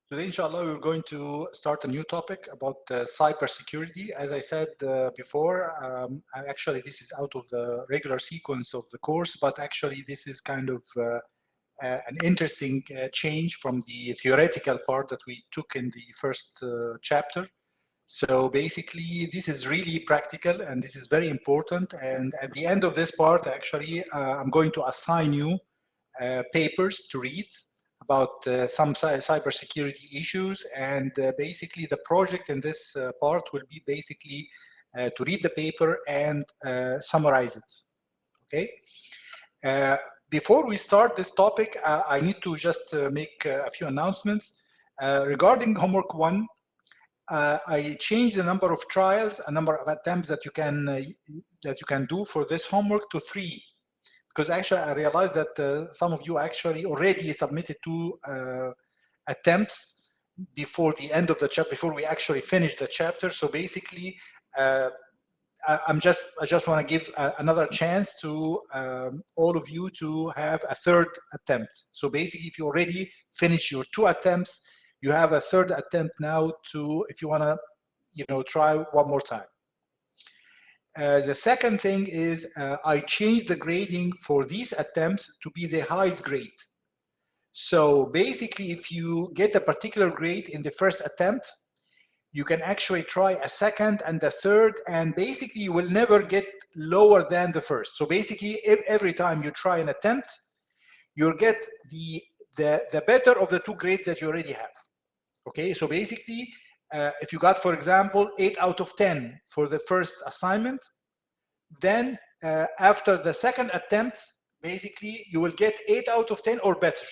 Today, inshallah, we're going to start a new topic about cybersecurity. As I said before, actually this is out of the regular sequence of the course, but actually this is kind of an interesting change from the theoretical part that we took in the first chapter. So basically, this is really practical and this is very important. And at the end of this part, actually, I'm going to assign you papers to read about some cybersecurity issues, and basically the project in this part will be basically to read the paper and summarize it. Okay. Before we start this topic, I need to just make a few announcements regarding homework 1. I changed the number of trials, a number of attempts that you can do for this homework to 3. Because actually I realized that some of you actually already submitted 2 attempts before the end of the chapter, before we actually finished the chapter. So basically, I just want to give another chance to all of you to have a 3rd attempt. So basically, if you already finished your 2 attempts, you have a 3rd attempt now to, if you want to, try one more time. The second thing is I changed the grading for these attempts to be the highest grade. So basically, if you get a particular grade in the first attempt, you can actually try a 2nd and a 3rd, and basically you will never get lower than the first. So basically, if every time you try an attempt, you'll get the better of the 2 grades that you already have. Okay, so basically, if you got, for example, 8 out of 10 for the first assignment, then after the 2nd attempt, basically, you will get 8 out of 10 or better.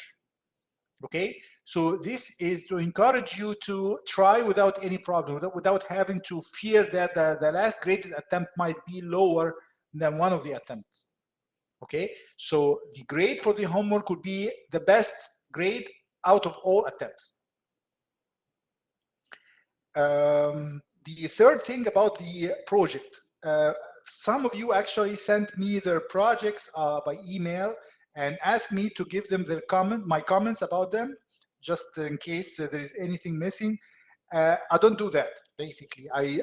Okay, so this is to encourage you to try without any problem, without having to fear that the last graded attempt might be lower than one of the attempts. Okay, so the grade for the homework would be the best grade out of all attempts. The 3rd thing about the project, some of you actually sent me their projects by email and asked me to give them their my comments about them, just in case there is anything missing. I don't do that, basically. I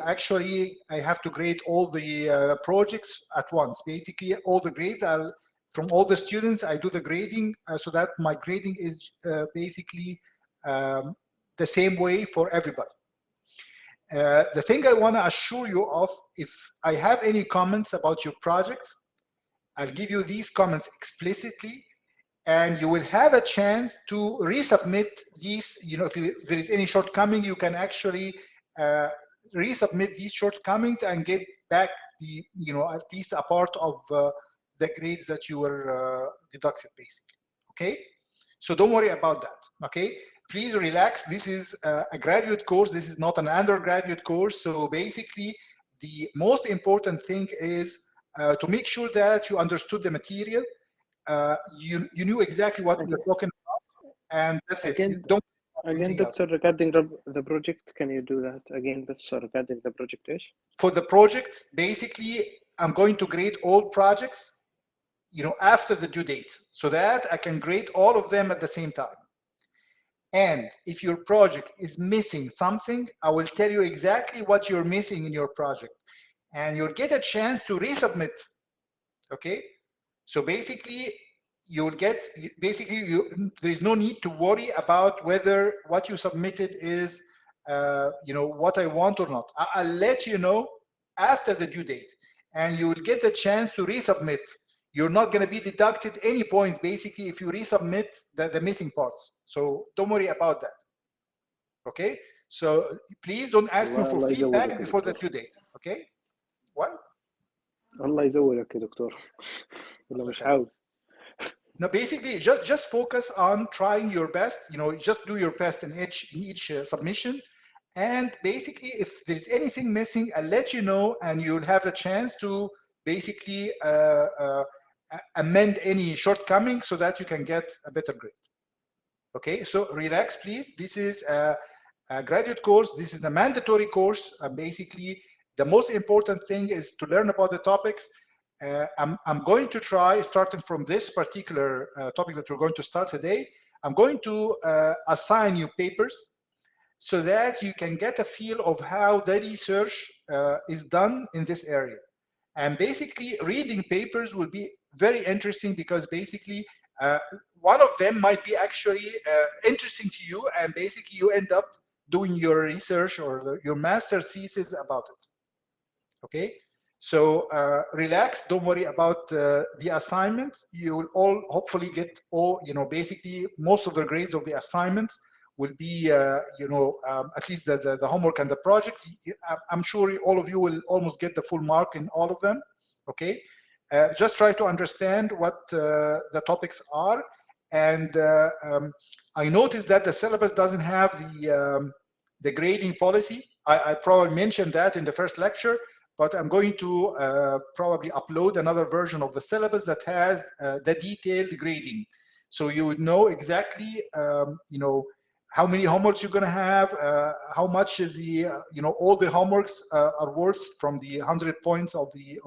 have to grade all the projects at once. Basically, all the grades from all the students, I do the grading so that my grading is basically the same way for everybody. The thing I want to assure you of, if I have any comments about your project, I'll give you these comments explicitly, and you will have a chance to resubmit these. If there is any shortcoming, you can actually resubmit these shortcomings and get back at least a part of the grades that you were deducted, basically. Okay, so don't worry about that. Okay. Please relax. This is a graduate course. This is not an undergraduate course. So basically, the most important thing is to make sure that you understood the material. You knew exactly what we were talking about, and that's again, it. Again, Doctor, regarding the project, can you do that again? That's regarding the project ish. For the project, basically, I'm going to grade all projects, after the due date, so that I can grade all of them at the same time. And if your project is missing something, I will tell you exactly what you're missing in your project, and you'll get a chance to resubmit. Okay, so basically you'll get there is no need to worry about whether what you submitted is what I want or not. I'll let you know after the due date, and you will get the chance to resubmit. You're not going to be deducted any points, basically, if you resubmit the missing parts. So don't worry about that. Okay? So please don't ask me for feedback before the due date. Okay? What? الله يزودك يا دكتور. ولا مش عاوز. No, basically, just focus on trying your best. Just do your best in each submission. And basically, if there's anything missing, I'll let you know, and you'll have a chance to basically amend any shortcomings so that you can get a better grade. Okay, so relax, please. This is a graduate course. This is a mandatory course. Basically, the most important thing is to learn about the topics. I'm going to try, starting from this particular topic that we're going to start today, I'm going to assign you papers so that you can get a feel of how the research is done in this area. And basically, reading papers will be very interesting because basically, one of them might be actually interesting to you, and basically you end up doing your research or your master's thesis about it. Okay, so relax, don't worry about the assignments. You will all hopefully get all, basically most of the grades of the assignments will be, at least the homework and the projects. I'm sure all of you will almost get the full mark in all of them. Okay, just try to understand what the topics are. And I noticed that the syllabus doesn't have the grading policy. I probably mentioned that in the first lecture, but I'm going to probably upload another version of the syllabus that has the detailed grading. So you would know exactly, how many homeworks you're going to have, how much the, all the homeworks are worth from the 100 points of the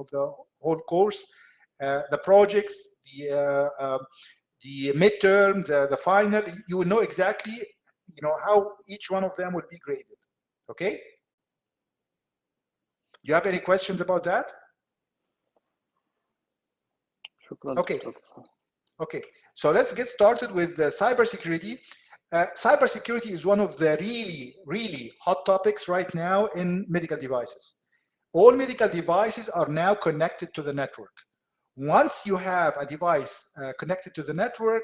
whole course, the projects, the midterm, the final. You will know exactly, how each one of them would be graded. Okay. Do you have any questions about that? Okay. Okay. So let's get started with cybersecurity. Cybersecurity is one of the really, really hot topics right now in medical devices. All medical devices are now connected to the network. Once you have a device connected to the network,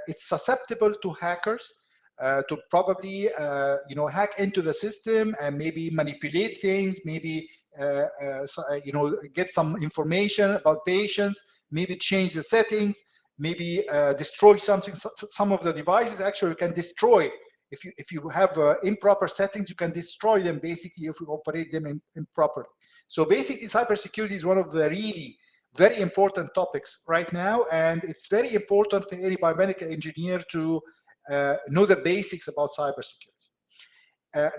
it's susceptible to hackers to probably, hack into the system and maybe manipulate things, maybe, get some information about patients, maybe change the settings, maybe destroy something. Some of the devices actually can destroy. If you have improper settings, you can destroy them basically if you operate them improperly. So basically, cybersecurity is one of the really very important topics right now, and it's very important for any biomedical engineer to know the basics about cybersecurity.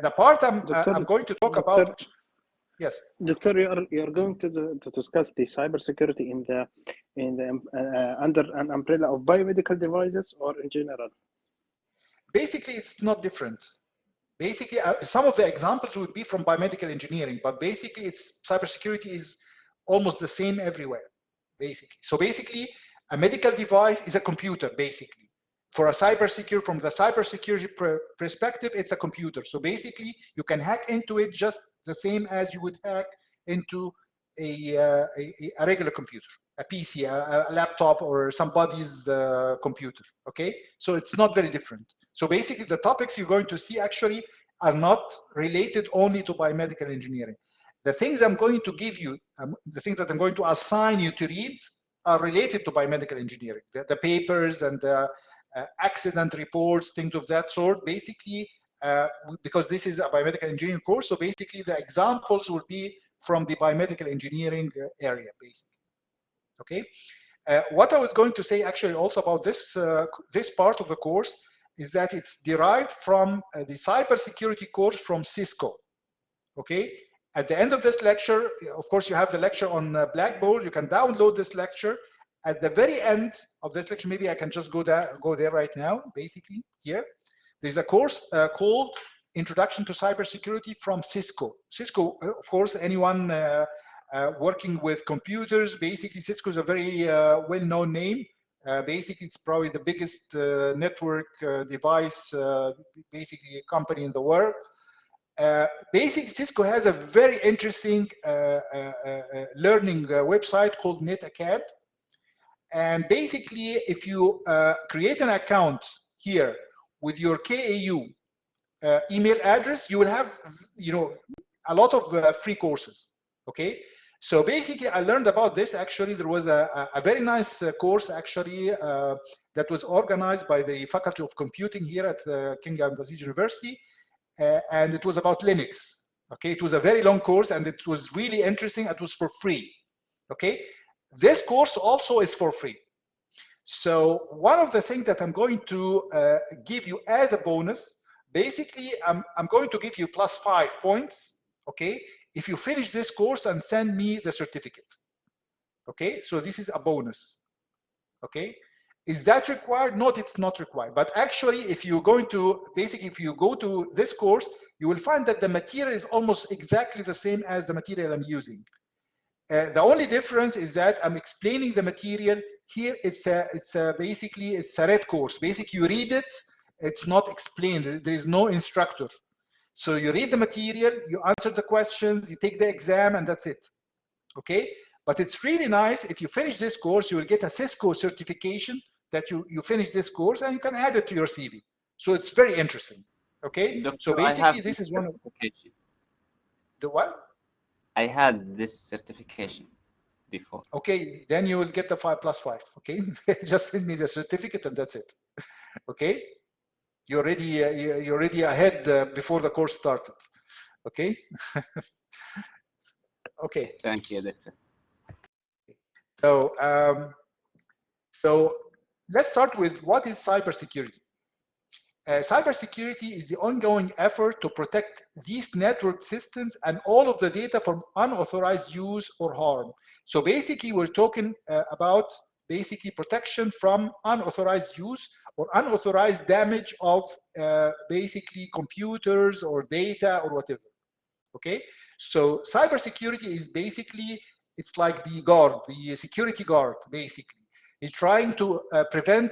The part I'm going to talk about. Yes. Doctor, you're going to discuss the cybersecurity in the under an umbrella of biomedical devices or in general? Basically, it's not different. Basically, some of the examples would be from biomedical engineering, but basically, cybersecurity is almost the same everywhere. Basically, so basically, a medical device is a computer. Basically, for a cybersecurity, from the cybersecurity perspective, it's a computer. So basically, you can hack into it just the same as you would hack into a regular computer, a PC, a laptop, or somebody's computer. Okay, so it's not very different. So basically, the topics you're going to see actually are not related only to biomedical engineering. The things I'm going to give you, the things that I'm going to assign you to read are related to biomedical engineering. The papers and the accident reports, things of that sort, basically, because this is a biomedical engineering course, so basically the examples will be from the biomedical engineering area, basically. Okay. What I was going to say actually also about this this part of the course is that it's derived from the cybersecurity course from Cisco. Okay. At the end of this lecture, of course, you have the lecture on Blackboard. You can download this lecture. At the very end of this lecture, maybe I can just go there right now, basically, here. There's a course called Introduction to Cybersecurity from Cisco. Cisco, of course, anyone working with computers, basically Cisco is a very well-known name. Basically, it's probably the biggest network device, basically company in the world. Basically, Cisco has a very interesting learning website called NetAcad. And basically, if you create an account here with your KAU email address, you will have, a lot of free courses. Okay. So basically, I learned about this. Actually, there was a very nice course actually that was organized by the Faculty of Computing here at King Abdulaziz University. And it was about Linux. Okay, it was a very long course and it was really interesting. It was for free. Okay, this course also is for free. So one of the things that I'm going to give you as a bonus, basically, I'm going to give you +5 points. Okay, if you finish this course and send me the certificate. Okay, so this is a bonus. Okay, Is that required? No, it's not required. But actually, if you're going to, basically, if you go to this course, you will find that the material is almost exactly the same as the material I'm using. The only difference is that I'm explaining the material. Here, it's basically, it's a red course. Basically, you read it, it's not explained. There is no instructor. So you read the material, you answer the questions, you take the exam, and that's it. Okay? But it's really nice. If you finish this course, you will get a Cisco certification that you finish this course, and you can add it to your CV. So it's very interesting. Okay? Doctor, So I basically, have this this is one of certification. the what? I had this certification before. Okay, then you will get the 5+5. Okay, just send me the certificate and that's it. Okay, you're already ahead before the course started. Okay. Okay. Thank you, Doctor. So let's start with what is cybersecurity. Cybersecurity is the ongoing effort to protect these network systems and all of the data from unauthorized use or harm. So basically, we're talking about basically protection from unauthorized use or unauthorized damage of basically computers or data or whatever. Okay, so cybersecurity is basically, it's like the guard, the security guard, basically. It's trying to prevent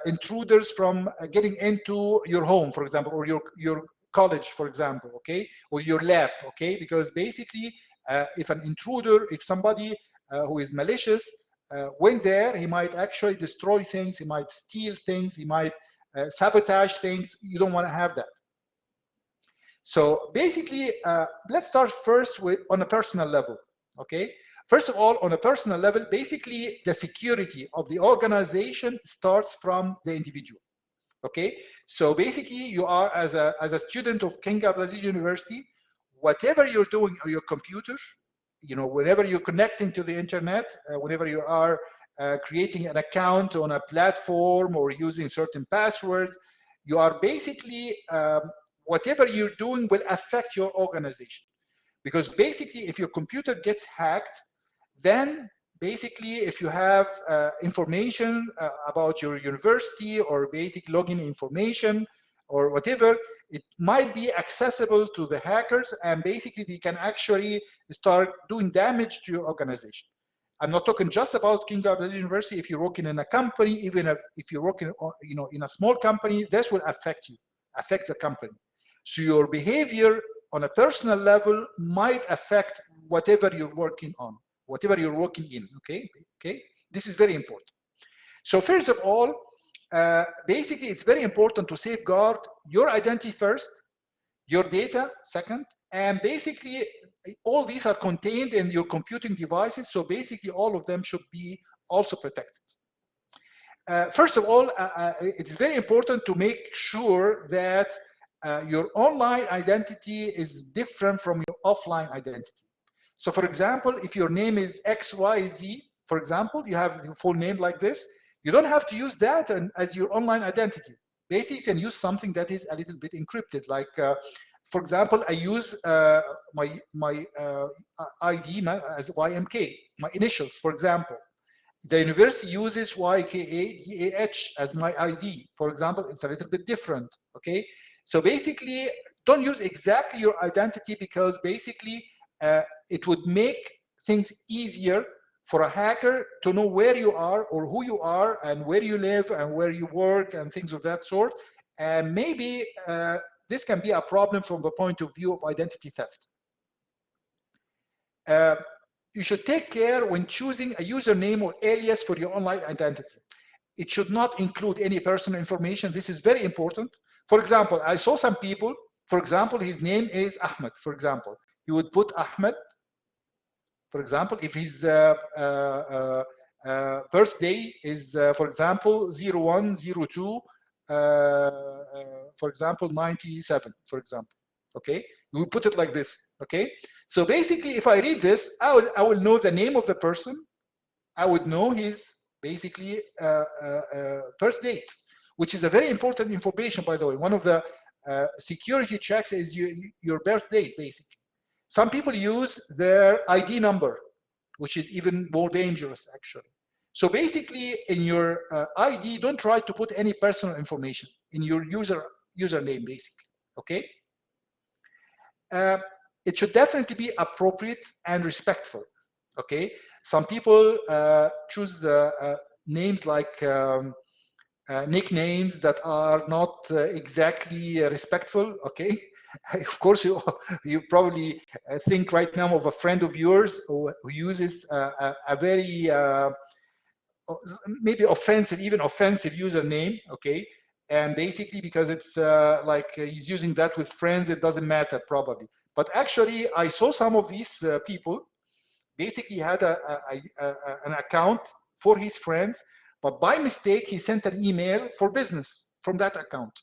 intruders from getting into your home, for example, or your college, for example, okay, or your lab, okay, because basically, if an intruder, if somebody who is malicious went there, he might actually destroy things, he might steal things, he might sabotage things. You don't want to have that. So basically, let's start first with on a personal level, okay? First of all, on a personal level, basically the security of the organization starts from the individual, okay? So basically you are, as a student of King Abdulaziz University, whatever you're doing on your computer, you know, whenever you're connecting to the internet, whenever you are creating an account on a platform or using certain passwords, you are basically, whatever you're doing will affect your organization. Because basically, if your computer gets hacked, then basically, if you have information about your university or basic login information or whatever, it might be accessible to the hackers, and basically they can actually start doing damage to your organization. I'm not talking just about King Abdulaziz University. If you're working in a company, even if you're working, you know, in a small company, this will affect you, affect the company. So your behavior on a personal level might affect whatever you're working on, whatever you're working in. Okay, okay. This is very important. So first of all, basically, it's very important to safeguard your identity first, your data second, and basically all these are contained in your computing devices. So basically, all of them should be also protected. First of all, it's very important to make sure that your online identity is different from your offline identity. So for example, if your name is XYZ, for example, you have your full name like this, you don't have to use that as your online identity. Basically, you can use something that is a little bit encrypted. Like, for example, I use my ID as YMK, my initials, for example. The university uses YKADAH as my ID. For example, it's a little bit different, okay? So basically, don't use exactly your identity, because basically it would make things easier for a hacker to know where you are or who you are and where you live and where you work and things of that sort. And maybe this can be a problem from the point of view of identity theft. You should take care when choosing a username or alias for your online identity. It should not include any personal information. This is very important. For example, I saw some people, for example, his name is Ahmed, for example. You would put Ahmed, for example, if his birthday is, for example, 0102, for example, 97, for example, okay? You would put it like this, okay? So basically, if I read this, I will know the name of the person. I would know his basically birth date, which is a very important information, by the way. One of the security checks is your birth date, basically. Some people use their ID number, which is even more dangerous, actually. So basically, in your ID, don't try to put any personal information in your username, basically. Okay. It should definitely be appropriate and respectful. Okay. Some people choose names like nicknames that are not exactly respectful. Okay. Of course, you probably think right now of a friend of yours who uses a very maybe offensive, even offensive username, okay? And basically because it's like he's using that with friends, it doesn't matter probably. But actually, I saw some of these people basically had an account for his friends, but by mistake, he sent an email for business from that account.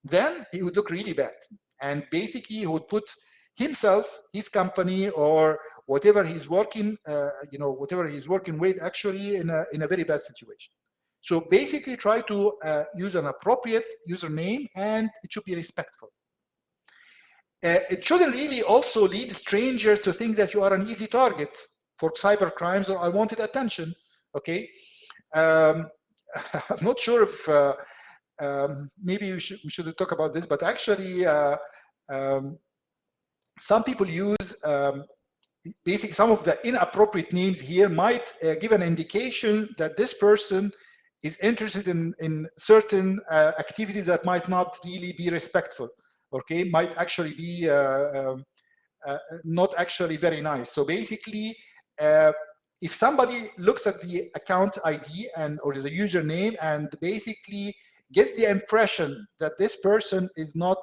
Then it would look really bad. And basically, he would put himself, his company, or whatever he's working, whatever he's working with, actually in a very bad situation. So basically, try to use an appropriate username, and it should be respectful. It shouldn't really also lead strangers to think that you are an easy target for cyber crimes or unwanted attention. Okay, I'm not sure if maybe we should talk about this, but actually, some people use basically some of the inappropriate names here might give an indication that this person is interested in certain activities that might not really be respectful. Okay, might actually be not actually very nice. So basically, if somebody looks at the account ID or the username and basically gets the impression that this person is not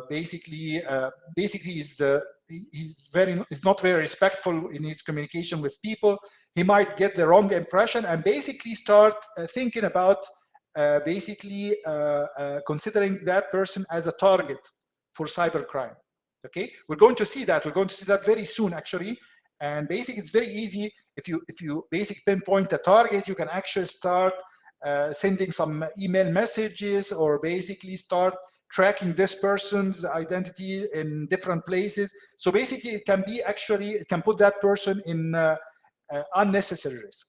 basically he's not very respectful in his communication with people, he might get the wrong impression and basically start thinking about considering that person as a target for cybercrime. Okay, we're going to see that. We're going to see that very soon, actually. And basically, it's very easy. If you basically pinpoint a target, you can actually start sending some email messages or basically start tracking this person's identity in different places. So basically, it can put that person in unnecessary risk.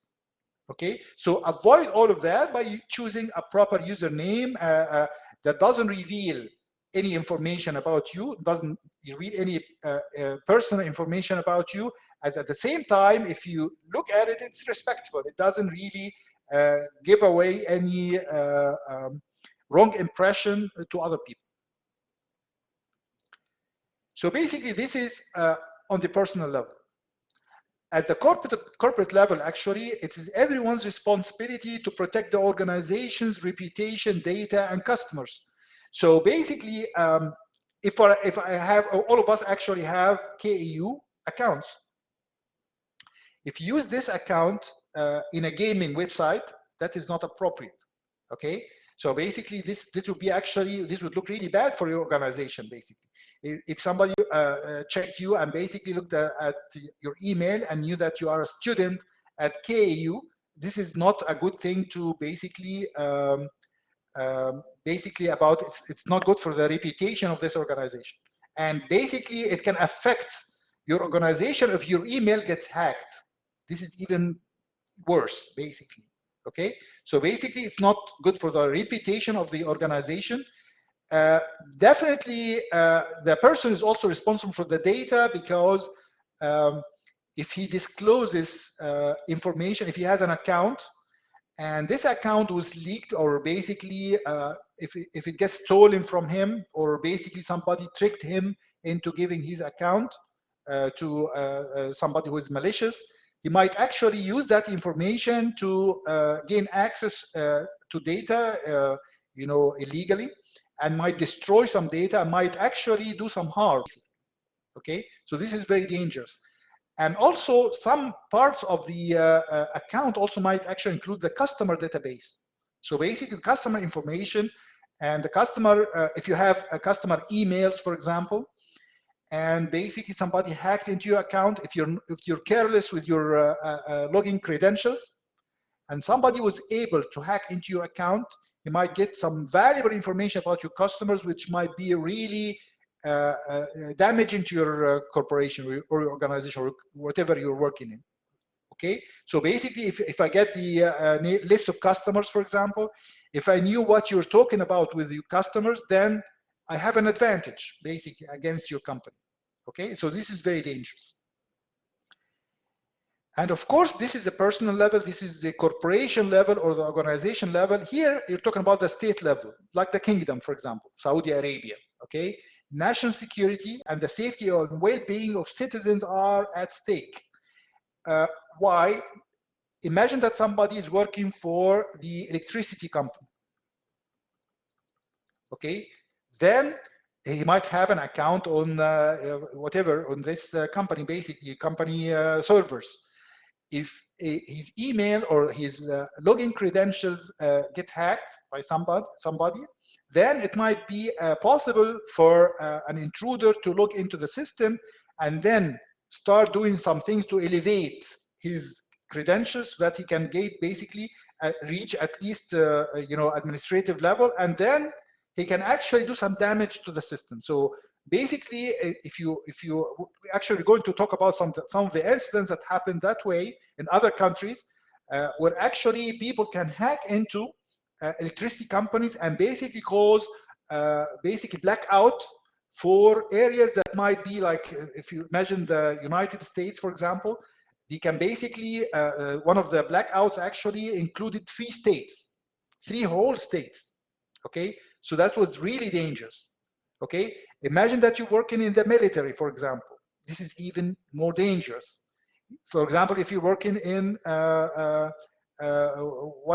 Okay, so avoid all of that by choosing a proper username that doesn't reveal any information about you, doesn't read any personal information about you. And at the same time, if you look at it, it's respectful. It doesn't really give away any wrong impression to other people. So basically, this is on the personal level. At the corporate level, actually, it is everyone's responsibility to protect the organization's reputation, data, and customers. So basically, if I have, all of us actually have KAU accounts. If you use this account in a gaming website, that is not appropriate. Okay, so basically, this would look really bad for your organization. Basically, if somebody checked you and basically looked at your email and knew that you are a student at KAU, this is not a good thing to basically about it's not good for the reputation of this organization. And basically, it can affect your organization if your email gets hacked. This is even worse, basically. Okay, so basically, it's not good for the reputation of the organization. Definitely, the person is also responsible for the data because if he discloses information, if he has an account, and this account was leaked, or basically, if it gets stolen from him, or basically somebody tricked him into giving his account to somebody who is malicious, he might actually use that information to gain access to data, illegally, and might destroy some data, and might actually do some harm. Okay, so this is very dangerous. And also, some parts of the account also might actually include the customer database. So basically, customer information and the customer, if you have a customer emails, for example, and basically somebody hacked into your account, if you're careless with your login credentials, and somebody was able to hack into your account, you might get some valuable information about your customers, which might be really damaging to your corporation or your organization or whatever you're working in. Okay, so basically, if I get the list of customers, for example, if I knew what you're talking about with your customers, then I have an advantage basically against your company. Okay, so this is very dangerous. And of course, this is the personal level, this is the corporation level or the organization level. Here, you're talking about the state level, like the kingdom, for example, Saudi Arabia, okay? National security and the safety and well-being of citizens are at stake. Why? Imagine that somebody is working for the electricity company, okay? Then he might have an account on whatever, on this company, basically, company servers. If his email or his login credentials get hacked by somebody, then it might be possible for an intruder to log into the system and then start doing some things to elevate his credentials so that he can basically reach at least administrative level, and then he can actually do some damage to the system. So basically, if you actually going to talk about some of the incidents that happened that way in other countries, where actually people can hack into electricity companies and basically cause basically blackout for areas that might be like, if you imagine the United States, for example, they can basically, one of the blackouts actually included 3 states, 3 whole states, okay? So that was really dangerous, okay? Imagine that you're working in the military, for example. This is even more dangerous. For example, if you're working in one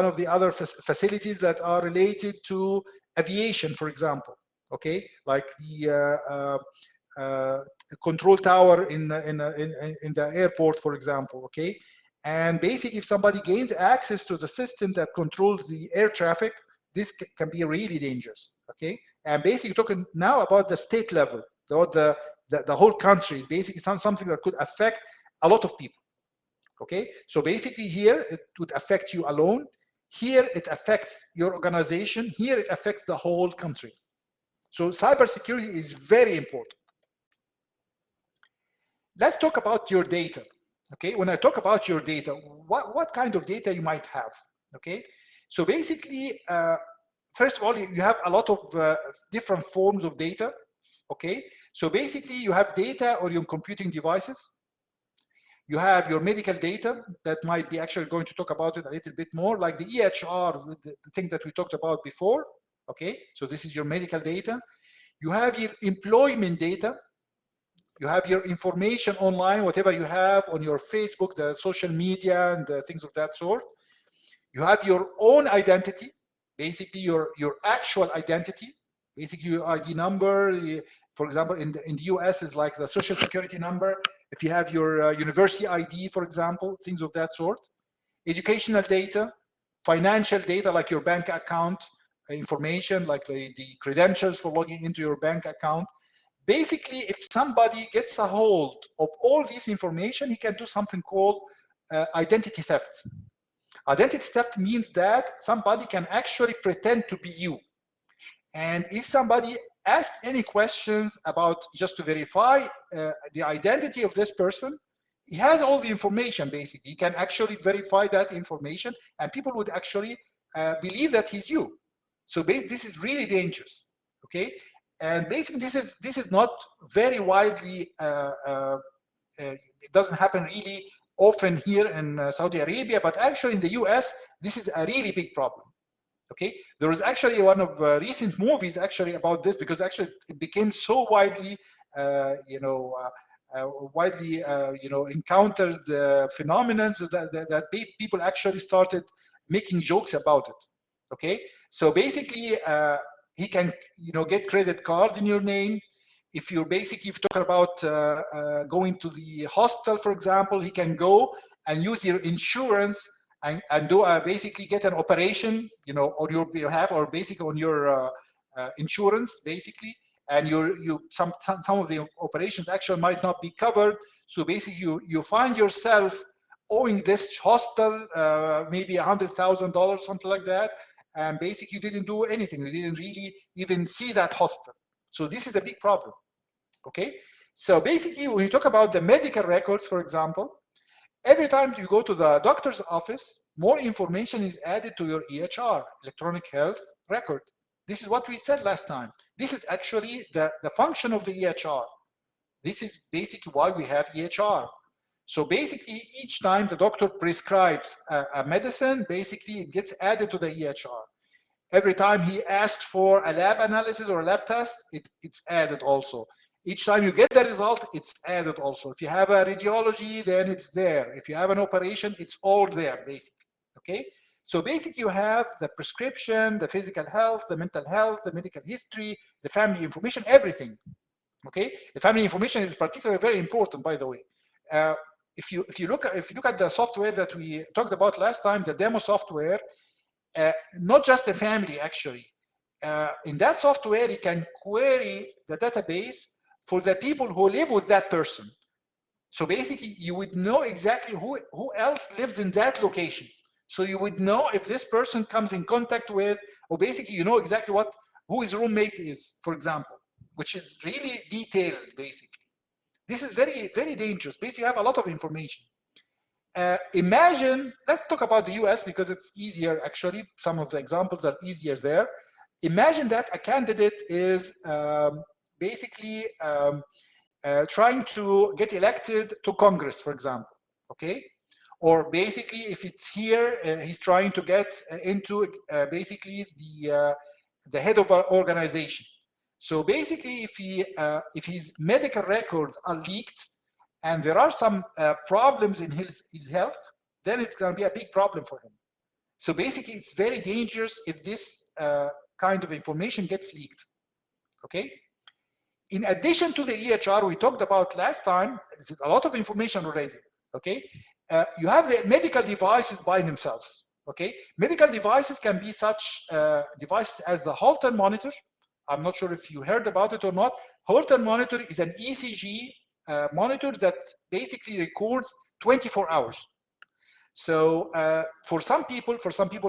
of the other facilities that are related to aviation, for example, okay? Like the control tower in the airport, for example, okay? And basically, if somebody gains access to the system that controls the air traffic, this can be really dangerous, okay? And basically talking now about the state level, the whole country, basically something that could affect a lot of people, okay? So basically here, it would affect you alone. Here, it affects your organization. Here, it affects the whole country. So cybersecurity is very important. Let's talk about your data, okay? When I talk about your data, what kind of data you might have, okay? So basically, first of all, you have a lot of different forms of data, okay? So basically, you have data on your computing devices. You have your medical data that might be actually going to talk about it a little bit more, like the EHR, the thing that we talked about before, okay? So this is your medical data. You have your employment data. You have your information online, whatever you have on your Facebook, the social media, and things of that sort. You have your own identity, basically your actual identity, basically your ID number. For example, in the US is like the social security number. If you have your university ID, for example, things of that sort. Educational data, financial data like your bank account information, like the credentials for logging into your bank account. Basically, if somebody gets a hold of all this information, he can do something called identity theft. Identity theft means that somebody can actually pretend to be you. And if somebody asks any questions about, just to verify the identity of this person, he has all the information, basically. He can actually verify that information, and people would actually believe that he's you. So this is really dangerous, okay? And basically, this is not very widely, it doesn't happen really often here in Saudi Arabia, but actually in the US, this is a really big problem. Okay, there was actually one of recent movies actually about this, because actually it became so widely, encountered phenomena that people actually started making jokes about it. Okay, so basically he can get credit cards in your name. If you're basically, if you talk about going to the hospital, for example, he can go and use your insurance and do basically get an operation, on your behalf, or basically on your insurance, basically, and some of the operations actually might not be covered. So basically, you find yourself owing this hospital maybe $100,000, something like that, and basically you didn't do anything. You didn't really even see that hospital. So this is a big problem. Okay. So basically, when you talk about the medical records, for example, Every time you go to the doctor's office, more information is added to your EHR, electronic health record. This is what we said last time. This is actually the function of the EHR. This is basically why we have EHR. So basically, each time the doctor prescribes a medicine, basically it gets added to the EHR. Every time he asks for a lab analysis or a lab test, it's added also. Each time you get the result, it's added also. If you have a radiology, then it's there. If you have an operation, it's all there, basically, okay? So basically you have the prescription, the physical health, the mental health, the medical history, the family information, everything, okay? The family information is particularly very important, by the way. If you look at the software that we talked about last time, the demo software, not just the family actually. In that software, you can query the database for the people who live with that person. So basically, you would know exactly who else lives in that location. So you would know if this person comes in contact with, or basically you know exactly who his roommate is, for example, which is really detailed, basically. This is very, very dangerous. Basically, you have a lot of information. Imagine, let's talk about the US because it's easier actually. Some of the examples are easier there. Imagine that a candidate is basically trying to get elected to Congress, for example, okay? Or basically, if it's here, he's trying to get into basically the head of an organization. So basically, if his medical records are leaked, and there are some problems in his health, then it's going to be a big problem for him. So basically, it's very dangerous if this kind of information gets leaked, okay? In addition to the EHR we talked about last time, it's a lot of information already, okay? You have the medical devices by themselves, okay? Medical devices can be such devices as the Holter monitor. I'm not sure if you heard about it or not. Holter monitor is an ECG monitor that basically records 24 hours. So for some people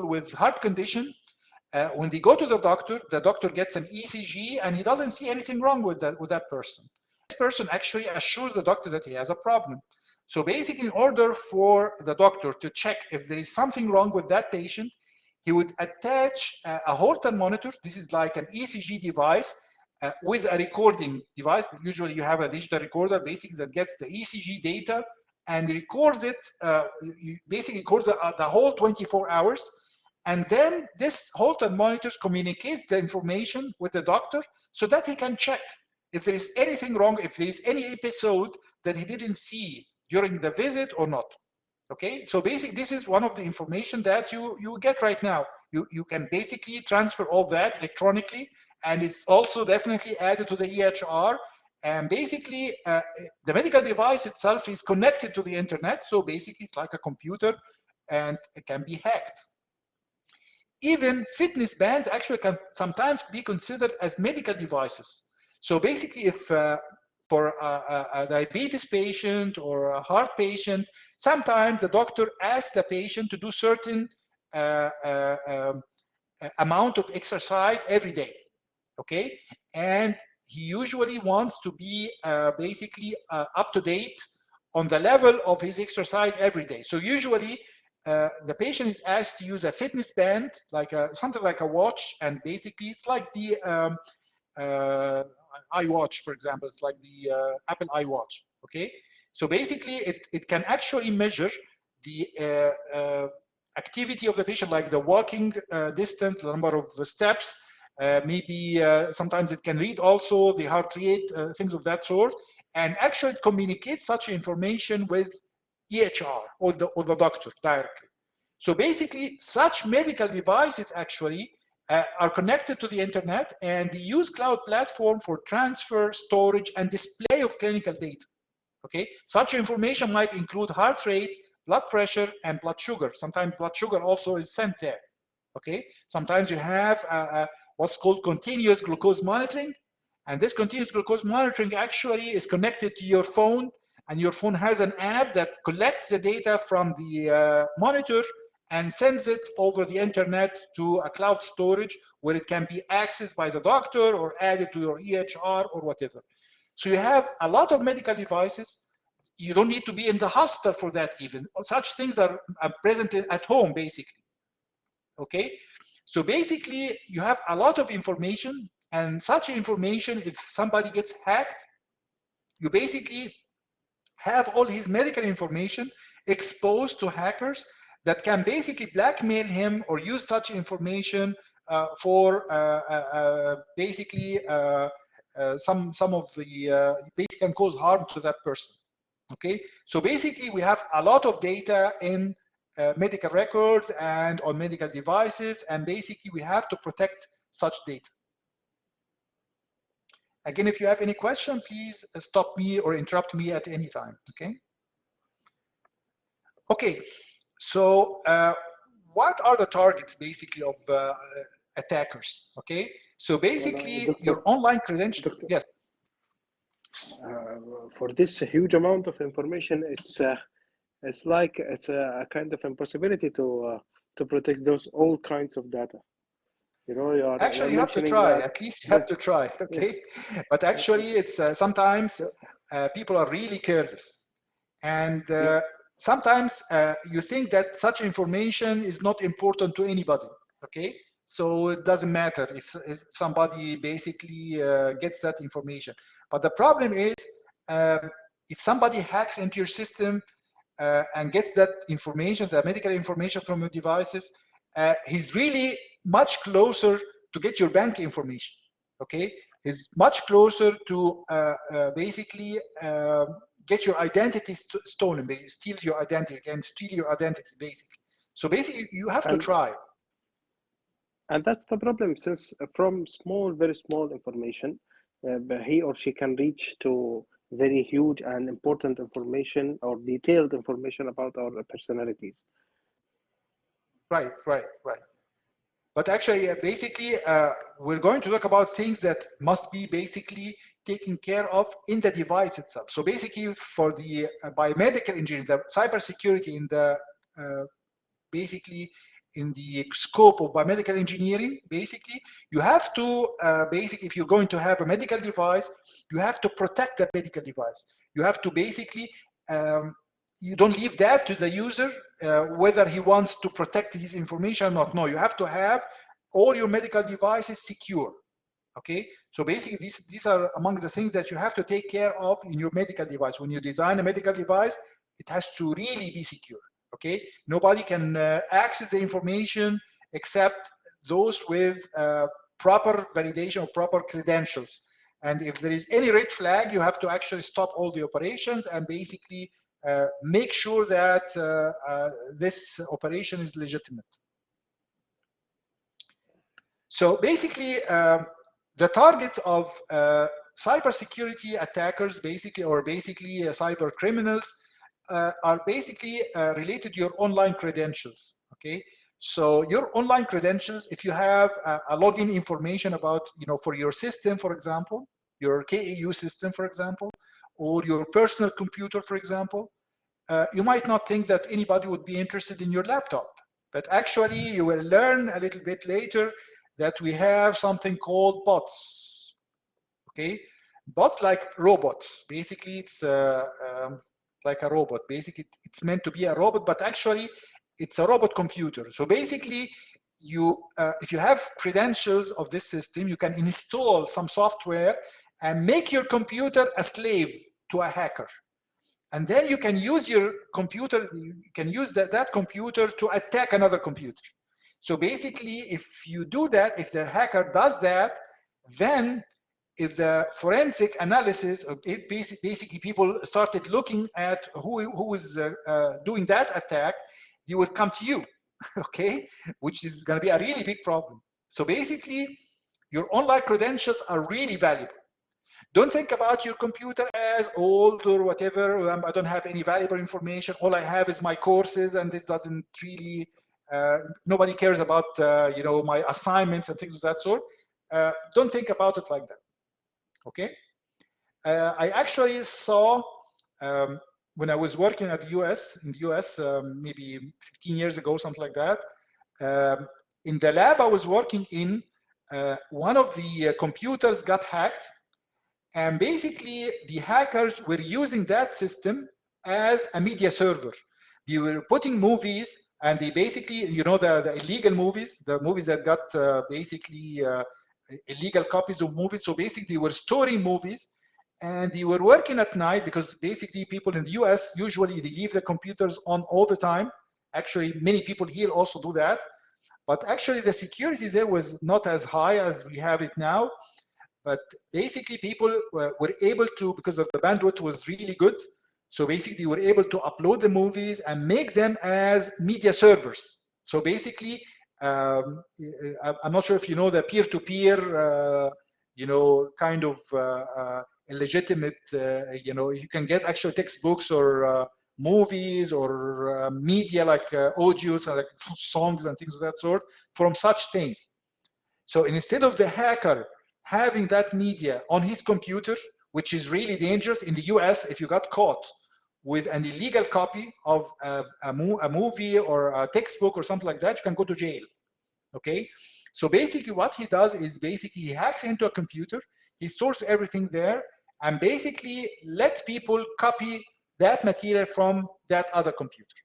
with heart condition, when they go to the doctor gets an ECG and he doesn't see anything wrong with that person. This person actually assures the doctor that he has a problem. So basically, in order for the doctor to check if there is something wrong with that patient, he would attach a Holter monitor. This is like an ECG device with a recording device. Usually you have a digital recorder basically that gets the ECG data and records it, basically records the whole 24 hours. And then this Holter monitor communicates the information with the doctor so that he can check if there is anything wrong, if there is any episode that he didn't see during the visit or not. Okay, so basically this is one of the information that you get right now. You can basically transfer all that electronically, and it's also definitely added to the EHR. And basically, the medical device itself is connected to the internet, so basically it's like a computer, and it can be hacked. Even fitness bands actually can sometimes be considered as medical devices. So basically, if for a diabetes patient or a heart patient, sometimes the doctor asks the patient to do certain amount of exercise every day, okay? And he usually wants to be basically up to date on the level of his exercise every day. So usually the patient is asked to use a fitness band, like something like a watch, and basically it's like the iWatch, for example. It's like the Apple iWatch, okay? So basically it can actually measure the activity of the patient, like the walking distance, the number of steps, maybe sometimes it can read also the heart rate, things of that sort, and actually it communicates such information with EHR or the doctor directly. So basically, such medical devices actually are connected to the internet, and they use cloud platform for transfer, storage, and display of clinical data. Okay, such information might include heart rate, blood pressure, and blood sugar. Sometimes blood sugar also is sent there. Okay, sometimes you have what's called continuous glucose monitoring, and this continuous glucose monitoring actually is connected to your phone, and your phone has an app that collects the data from the monitor and sends it over the internet to a cloud storage where it can be accessed by the doctor or added to your EHR or whatever. So you have a lot of medical devices. you don't need to be in the hospital for that even. Such things are present at home, basically. Okay? So basically, you have a lot of information, and such information, if somebody gets hacked, you basically have all his medical information exposed to hackers that can basically blackmail him or use such information for basically some of the basically can cause harm to that person. Okay, so basically we have a lot of data in medical records and on medical devices, and basically we have to protect such data. Again, if you have any question, please stop me or interrupt me at any time. Okay. Okay, so what are the targets basically of attackers? Okay, so basically your online credentials. Yes. For this huge amount of information, it's like it's a kind of impossibility to protect those all kinds of data. You know, actually you have to try. At least you have to try. Okay, yeah. But actually, it's sometimes people are really careless, and sometimes you think that such information is not important to anybody. Okay, so it doesn't matter if somebody basically gets that information. But the problem is if somebody hacks into your system and gets that information, the medical information from your devices, he's really much closer to get your bank information. Okay, he's much closer to basically get your identity stolen. Steals your identity, can steal your identity basically. So basically, you have to try. And that's the problem, since from small, very small information, he or she can reach to very huge and important information or detailed information about our personalities. Right. But actually, basically, we're going to talk about things that must be basically taken care of in the device itself. So basically, for the biomedical engineering, the cybersecurity in the basically in the scope of biomedical engineering, basically, you have to basically, if you're going to have a medical device, you have to protect the medical device. You have to basically you don't leave that to the user, whether he wants to protect his information or not. No, you have to have all your medical devices secure. Okay, so basically these are among the things that you have to take care of in your medical device. When you design a medical device, it has to really be secure. Okay, nobody can access the information except those with proper validation or proper credentials. And if there is any red flag, you have to actually stop all the operations and basically make sure that this operation is legitimate. So basically, the target of cybersecurity attackers, basically, or basically cyber criminals, are basically related to your online credentials. Okay, so your online credentials, if you have a login information about, for your system, for example, your KAU system, for example, or your personal computer, for example, you might not think that anybody would be interested in your laptop. But actually, you will learn a little bit later that we have something called bots. Okay, bots like robots. Basically, it's like a robot. Basically, it's meant to be a robot, but actually, it's a robot computer. So basically, you if you have credentials of this system, you can install some software and make your computer a slave to a hacker. And then you can use your computer, you can use that computer to attack another computer. So basically, if you do that, if the hacker does that, then if the forensic analysis, of it, basically people started looking at who is doing that attack, they will come to you, okay? Which is going to be a really big problem. So basically, your online credentials are really valuable. Don't think about your computer as old or whatever. I don't have any valuable information. All I have is my courses, and this doesn't really, nobody cares about, my assignments and things of that sort. Don't think about it like that, okay? I actually saw, when I was working in the US, maybe 15 years ago, something like that, in the lab I was working in, one of the computers got hacked. And basically, the hackers were using that system as a media server. They were putting movies, and they basically, you know, the illegal movies, the movies that got basically illegal copies of movies. So basically, they were storing movies, and they were working at night because basically people in the US usually they leave the computers on all the time. Actually, many people here also do that. But actually, the security there was not as high as we have it now. But basically, people were able to, because of the bandwidth was really good. So basically, they were able to upload the movies and make them as media servers. So basically, I'm not sure if you know the peer-to-peer, you know, kind of illegitimate, you know, you can get actual textbooks or movies or media like audios and like songs and things of that sort from such things. So instead of the hacker having that media on his computer, which is really dangerous in the US, if you got caught with an illegal copy of a movie or a textbook or something like that, you can go to jail. Okay, so basically what he does is basically he hacks into a computer, he stores everything there, and basically let people copy that material from that other computer.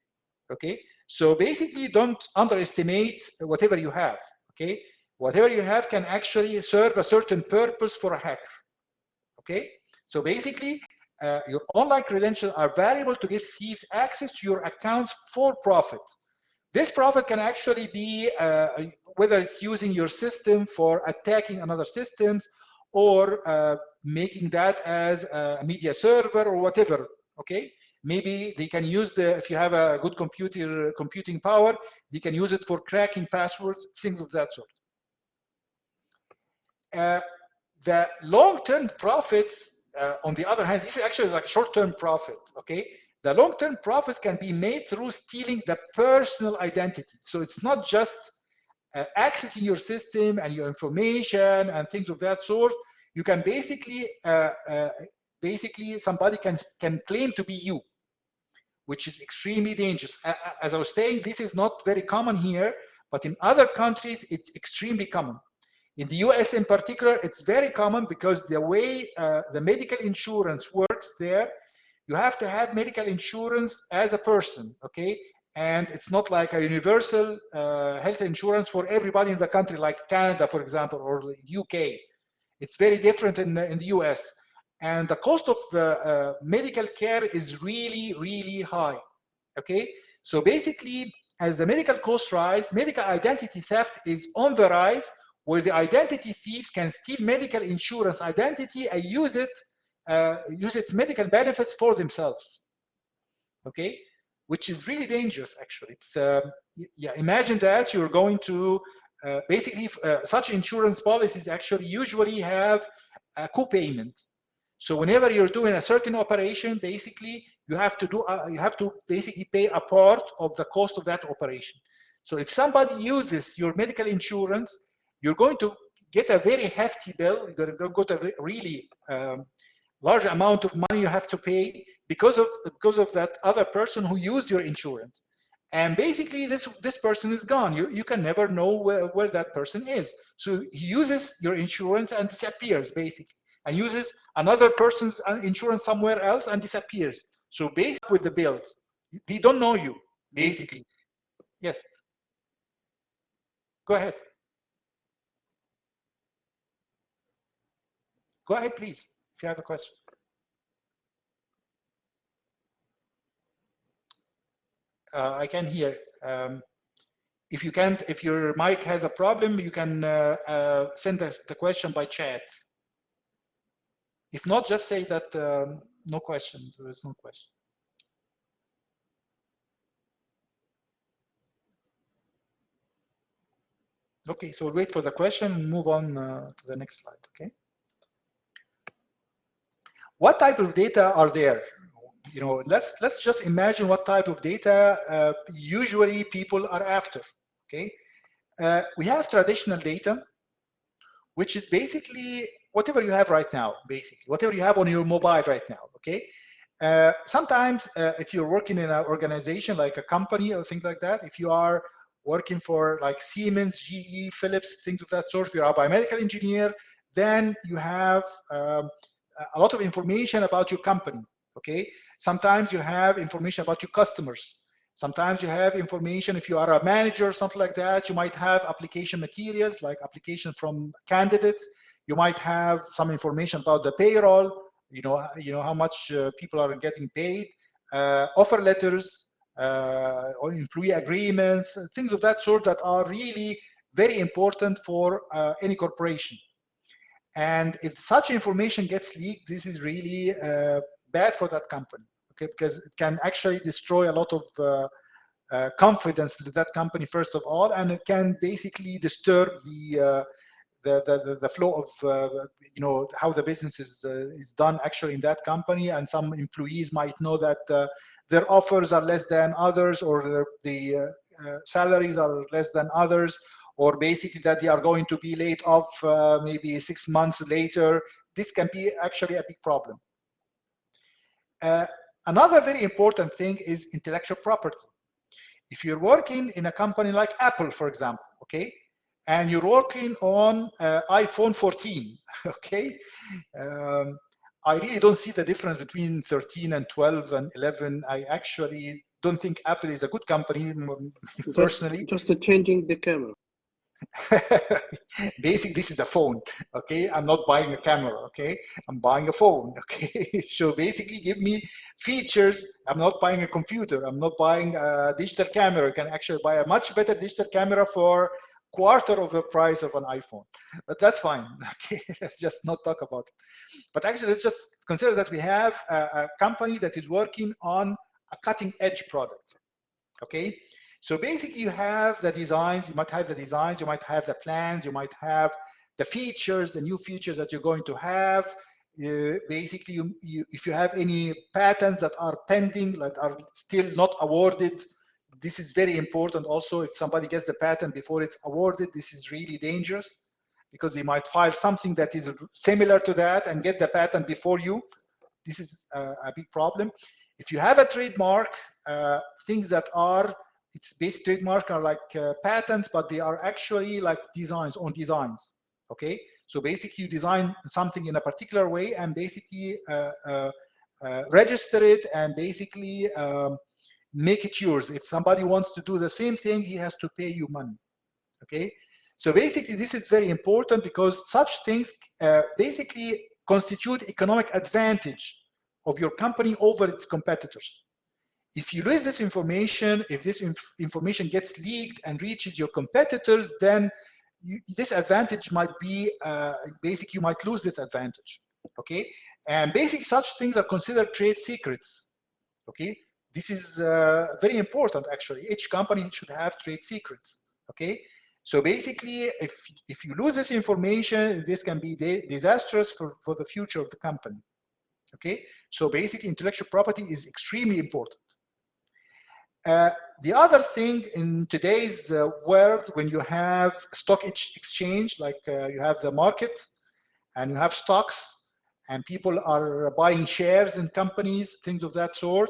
Okay, so basically don't underestimate whatever you have. Okay, whatever you have can actually serve a certain purpose for a hacker. Okay, so basically your online credentials are valuable to give thieves access to your accounts for profit. This profit can actually be whether it's using your system for attacking another systems or making that as a media server or whatever. Okay, maybe they can use if you have a good computing power, they can use it for cracking passwords, things of that sort. The long-term profits, on the other hand, this is actually like short-term profit. Okay, the long-term profits can be made through stealing the personal identity. So it's not just accessing your system and your information and things of that sort. You can basically somebody can claim to be you, which is extremely dangerous. As I was saying, this is not very common here, but in other countries, it's extremely common. In the US in particular, it's very common because the way the medical insurance works there, you have to have medical insurance as a person, okay? And it's not like a universal health insurance for everybody in the country, like Canada, for example, or the UK. It's very different in the US. And the cost of medical care is really, really high, okay? So basically, as the medical costs rise, medical identity theft is on the rise, where the identity thieves can steal medical insurance identity and use its medical benefits for themselves, okay? Which is really dangerous, actually. It's yeah, imagine that you're going to basically such insurance policies actually usually have a co-payment. So whenever you're doing a certain operation, basically you have to basically pay a part of the cost of that operation. So if somebody uses your medical insurance, you're going to get a very hefty bill. You're going to get a really large amount of money you have to pay because of that other person who used your insurance. And basically this person is gone. You can never know where that person is. So he uses your insurance and disappears, basically, and uses another person's insurance somewhere else and disappears. So basically with the bills, they don't know you, basically. Yes. Go ahead. Go ahead, please, if you have a question. I can hear. If you can't, if your mic has a problem, you can send the question by chat. If not, just say that no question. There is no question. Okay, so we'll wait for the question and move on to the next slide. Okay. What type of data are there? You know, let's just imagine what type of data usually people are after. Okay, we have traditional data, which is basically whatever you have right now, basically whatever you have on your mobile right now. Okay, sometimes if you're working in an organization like a company or things like that, if you are working for like Siemens, GE, Philips, things of that sort, if you're a biomedical engineer, then you have a lot of information about your company. okay? Sometimes you have information about your customers. Sometimes you have information, if you are a manager or something like that, you might have application materials like application from candidates. You might have some information about the payroll, you know how much people are getting paid, offer letters, or employee agreements, things of that sort that are really very important for any corporation. And if such information gets leaked, this is really bad for that company, okay? Because it can actually destroy a lot of confidence in that company, first of all, and it can basically disturb the flow of how the business is done actually in that company. And some employees might know that their offers are less than others, or the salaries are less than others, or basically that they are going to be laid off maybe 6 months later. This can be actually a big problem. Another very important thing is intellectual property. If you're working in a company like Apple, for example, okay, and you're working on iPhone 14, okay, I really don't see the difference between 13 and 12 and 11. I actually don't think Apple is a good company, personally. Just changing the camera. Basically, this is a phone, okay? I'm not buying a camera, okay? I'm buying a phone, okay? So basically, give me features. I'm not buying a computer. I'm not buying a digital camera. You can actually buy a much better digital camera for quarter of the price of an iPhone. But that's fine, okay? Let's just not talk about it. But actually, let's just consider that we have a company that is working on a cutting-edge product, okay? So basically you have the designs, you might have the plans, you might have the features, the new features that you're going to have. Basically, if you have any patents that are pending, that are still not awarded, this is very important also. If somebody gets the patent before it's awarded, this is really dangerous, because they might file something that is similar to that and get the patent before you. This is a big problem. If you have a trademark, things that are, its basic trademark are like patents, but they are actually like designs, okay? So basically you design something in a particular way and basically register it and basically make it yours. If somebody wants to do the same thing, he has to pay you money, okay? So basically this is very important, because such things basically constitute economic advantage of your company over its competitors. If you lose this information, if this information gets leaked and reaches your competitors, then this advantage might be, basically you might lose this advantage, okay? And basically such things are considered trade secrets, okay? This is very important actually. Each company should have trade secrets, okay? So basically, if you lose this information, this can be disastrous for the future of the company, okay? So basically intellectual property is extremely important. The other thing in today's world, when you have stock exchange, like you have the market and you have stocks and people are buying shares in companies, things of that sort,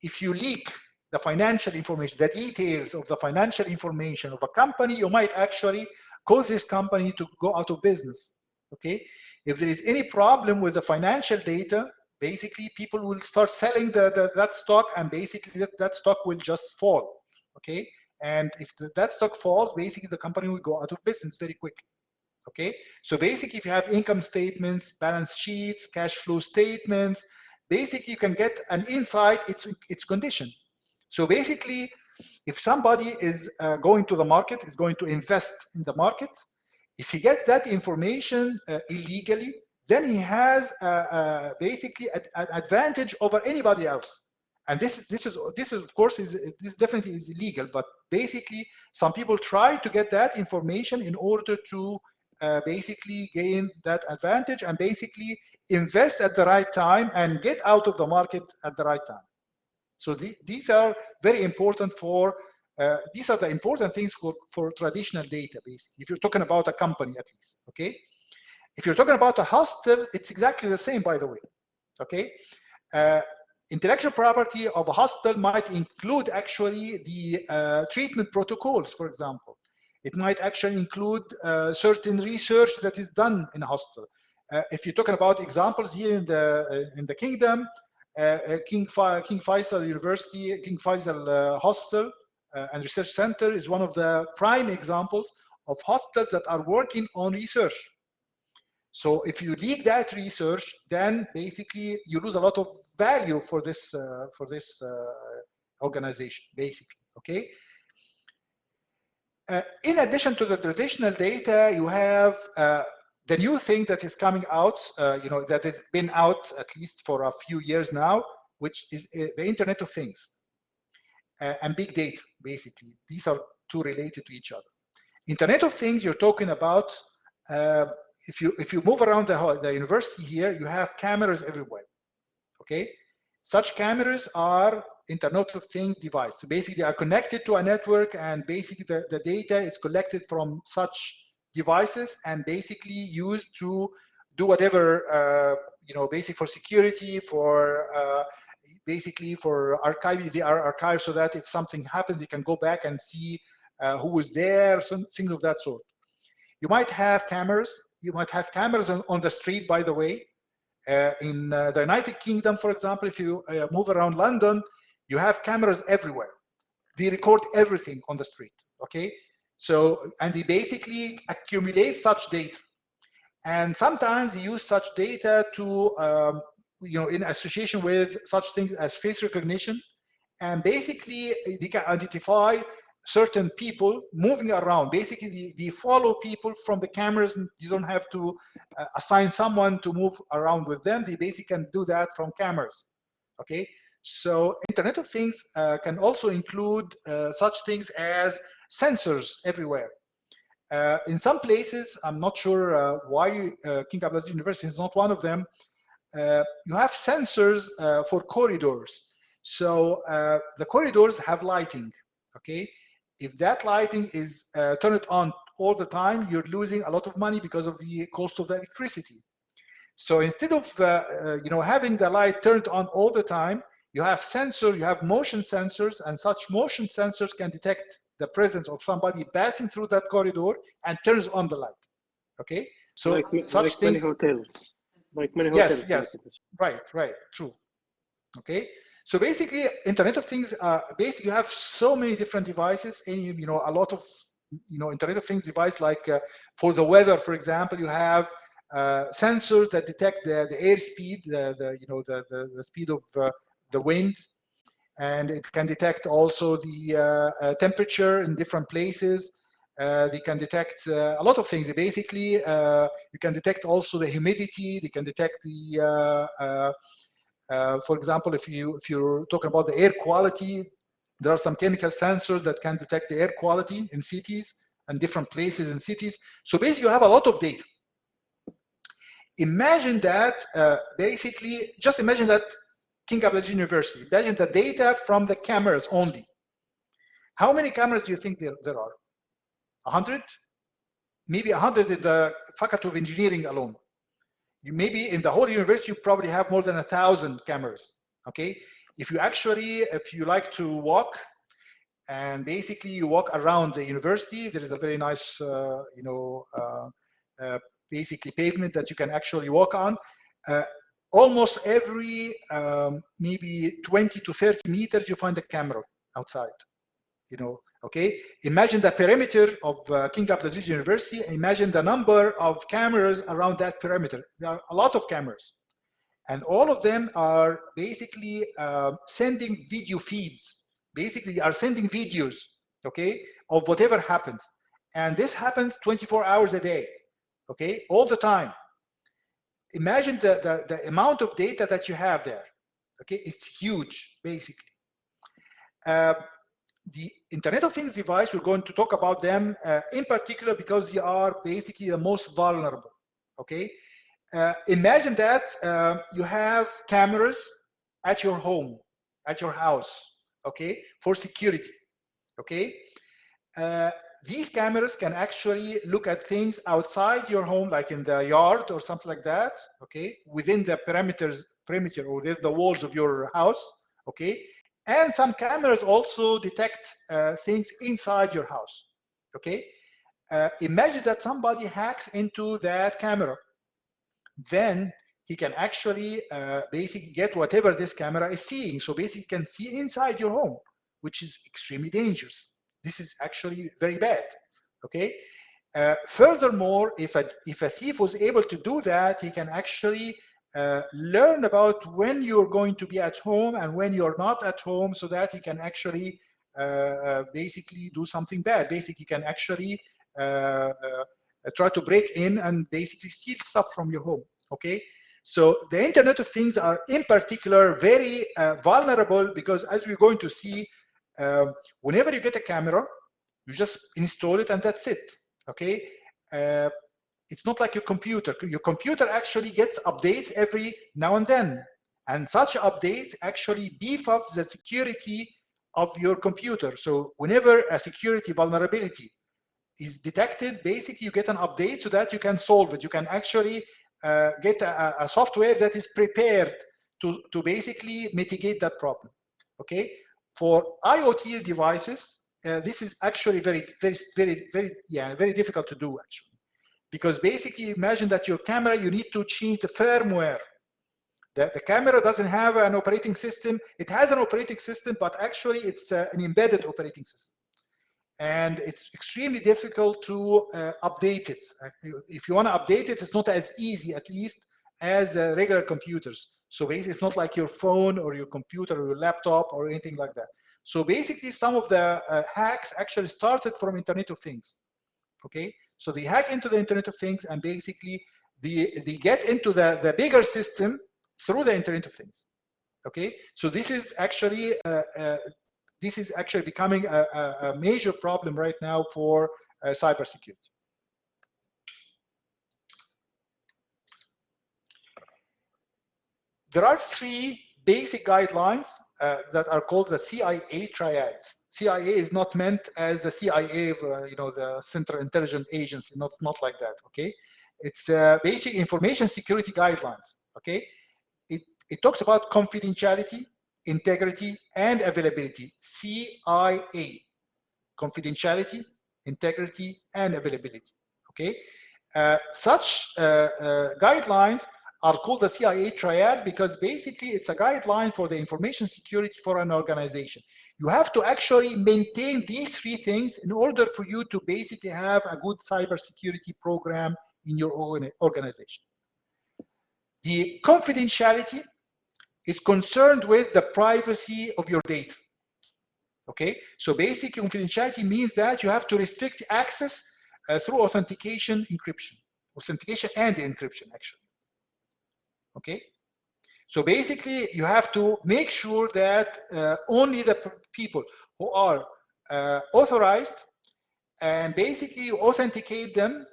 if you leak the financial information, the details of the financial information of a company, you might actually cause this company to go out of business, okay? If there is any problem with the financial data, basically people will start selling that stock, and basically that stock will just fall, okay? And if that stock falls, basically the company will go out of business very quickly, okay? So basically if you have income statements, balance sheets, cash flow statements, basically you can get an insight its condition. So basically, if somebody is going to the market, is going to invest in the market, if he gets that information illegally, then he has basically an advantage over anybody else. And this is of course this definitely is illegal. But basically, some people try to get that information in order to basically gain that advantage and basically invest at the right time and get out of the market at the right time. So these are very important for, these are the important things for traditional data, basically, if you're talking about a company at least, okay? If you're talking about a hospital, it's exactly the same, by the way, okay? Intellectual property of a hospital might include actually the treatment protocols, for example. It might actually include certain research that is done in a hospital. If you're talking about examples here in the kingdom, King Faisal University, King Faisal Hospital and Research Center is one of the prime examples of hospitals that are working on research. So if you leak that research, then basically you lose a lot of value for this organization, basically. Okay. In addition to the traditional data, you have the new thing that is coming out, that has been out at least for a few years now, which is the Internet of Things and big data. Basically, these are two related to each other. Internet of Things, you're talking about. If you move around the university here, you have cameras everywhere. Okay, such cameras are Internet of Things device. So basically, they are connected to a network, and basically the data is collected from such devices and basically used to do whatever basic for security, for basically for archiving. They are archived so that if something happens, they can go back and see who was there, things of that sort. You might have cameras. You might have cameras on the street, by the way. In the United Kingdom, for example, if you move around London, you have cameras everywhere. They record everything on the street, okay? So, and they basically accumulate such data. And sometimes they use such data to, in association with such things as face recognition. And basically, they can identify certain people moving around. Basically, they follow people from the cameras. You don't have to assign someone to move around with them. They basically can do that from cameras. Okay, so Internet of Things can also include such things as sensors everywhere. In some places, I'm not sure why King Abdulaziz University is not one of them. You have sensors for corridors. So the corridors have lighting. Okay, if that lighting is turned on all the time, you're losing a lot of money because of the cost of the electricity. So instead of having the light turned on all the time, you have sensors, you have motion sensors, and such motion sensors can detect the presence of somebody passing through that corridor and turns on the light. Okay, so like many hotels, like many hotels. Yes, right, true. Okay, so basically, Internet of Things, basically you have so many different devices, and a lot of Internet of Things device, like for the weather, for example, you have sensors that detect the airspeed, the speed of the wind, and it can detect also the temperature in different places. They can detect a lot of things. Basically, you can detect also the humidity. They can detect the for example, if you're talking about the air quality, there are some chemical sensors that can detect the air quality in cities and different places in cities. So basically, you have a lot of data. Imagine that, basically, just imagine that King Abdulaziz University, imagine the data from the cameras only. How many cameras do you think there are? 100? Maybe 100 in the Faculty of Engineering alone. Maybe in the whole university, you probably have more than 1,000 cameras. Okay, if you like to walk, and basically you walk around the university, there is a very nice, basically pavement that you can actually walk on. Almost every maybe 20 to 30 meters, you find a camera outside. Okay. Imagine the perimeter of King Abdulaziz University. Imagine the number of cameras around that perimeter. There are a lot of cameras. And all of them are basically sending video feeds. Basically, are sending videos, okay, of whatever happens. And this happens 24 hours a day, okay, all the time. Imagine the amount of data that you have there, okay? It's huge, basically. The Internet of Things device, we're going to talk about them in particular because they are basically the most vulnerable, okay? Imagine that you have cameras at your home, at your house, okay, for security, okay? These cameras can actually look at things outside your home, like in the yard or something like that, okay, within the perimeter or within the walls of your house, okay? And some cameras also detect things inside your house, okay? Imagine that somebody hacks into that camera. then he can actually basically get whatever this camera is seeing. So basically can see inside your home, which is extremely dangerous. This is actually very bad, okay? Furthermore, if a thief was able to do that, he can actually learn about when you're going to be at home and when you're not at home, so that he can actually basically do something bad. Basically, he can actually try to break in and basically steal stuff from your home, okay? So the Internet of Things are in particular very vulnerable, because as we're going to see, whenever you get a camera, you just install it and that's it, okay? It's not like your computer. Your computer actually gets updates every now and then. And such updates actually beef up the security of your computer. So whenever a security vulnerability is detected, basically you get an update so that you can solve it. You can actually get a software that is prepared to basically mitigate that problem, okay? For IoT devices, this is actually very difficult to do, actually. Because basically, imagine that your camera, you need to change the firmware. The camera doesn't have an operating system. It has an operating system, but actually it's an embedded operating system. And it's extremely difficult to update it. If you want to update it, it's not as easy, at least, as the regular computers. So basically, it's not like your phone or your computer or your laptop or anything like that. So basically, some of the hacks actually started from Internet of Things. Okay, so they hack into the Internet of Things, and basically they get into the bigger system through the Internet of Things. Okay, so this is actually becoming a major problem right now for cybersecurity. There are three basic guidelines that are called the CIA triad. CIA is not meant as the CIA, the Central Intelligence Agency, not like that, okay? It's basic information security guidelines, okay? It talks about confidentiality, integrity, and availability, CIA. Confidentiality, integrity, and availability, okay? Such guidelines are called the CIA triad because basically it's a guideline for the information security for an organization. You have to actually maintain these three things in order for you to basically have a good cybersecurity program in your organization. The confidentiality is concerned with the privacy of your data. Okay, so basic confidentiality means that you have to restrict access through authentication and encryption, actually. Okay, so basically you have to make sure that only the people who are authorized, and basically you authenticate them,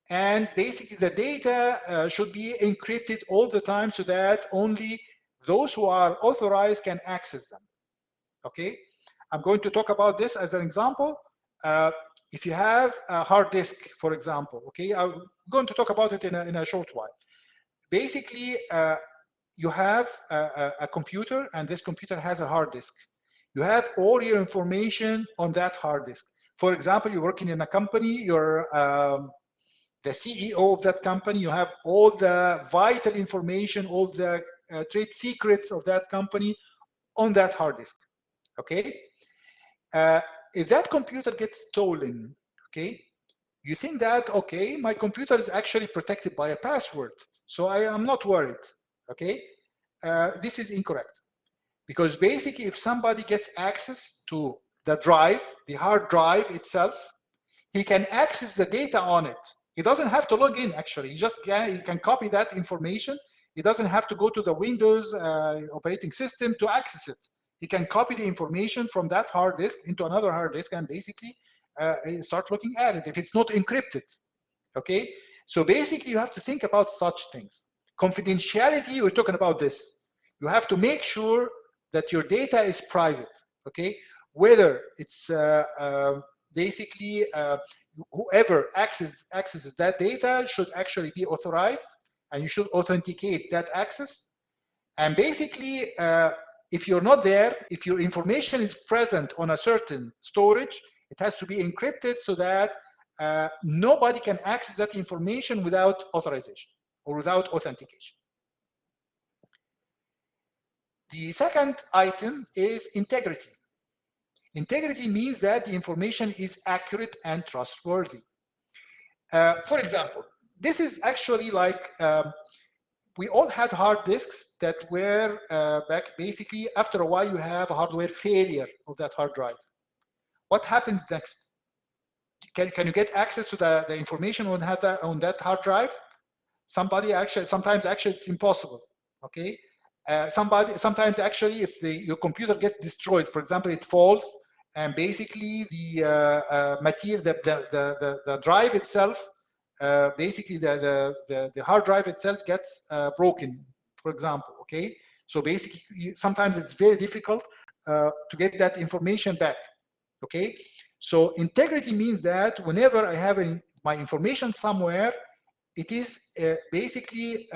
and basically the data should be encrypted all the time so that only those who are authorized can access them. Okay, I'm going to talk about this as an example. If you have a hard disk, for example, okay, I'm going to talk about it in a short while. Basically, you have a computer, and this computer has a hard disk. You have all your information on that hard disk. For example, you're working in a company, you're the CEO of that company, you have all the vital information, all the trade secrets of that company on that hard disk, okay? If that computer gets stolen, okay, you think that, okay, my computer is actually protected by a password, so I am not worried, okay? This is incorrect, because basically if somebody gets access to the drive, the hard drive itself, he can access the data on it. He doesn't have to log in, actually. He can copy that information. He doesn't have to go to the Windows operating system to access it. He can copy the information from that hard disk into another hard disk and basically start looking at it if it's not encrypted, okay? So basically you have to think about such things. Confidentiality, we're talking about this. You have to make sure that your data is private, okay? Whether it's basically whoever accesses that data should actually be authorized, and you should authenticate that access. And basically, if you're not there, if your information is present on a certain storage, it has to be encrypted so that nobody can access that information without authorization or without authentication. The second item is integrity. Integrity means that the information is accurate and trustworthy. For example, this is actually like we all had hard disks that were back basically after a while you have a hardware failure of that hard drive. What happens next? Can you get access to the information on that hard drive? Sometimes actually it's impossible, okay? Sometimes actually if your computer gets destroyed, for example, it falls and basically the material, the drive itself, basically the hard drive itself gets broken, for example, okay? So basically sometimes it's very difficult to get that information back, okay? So integrity means that whenever I have my information somewhere, it is basically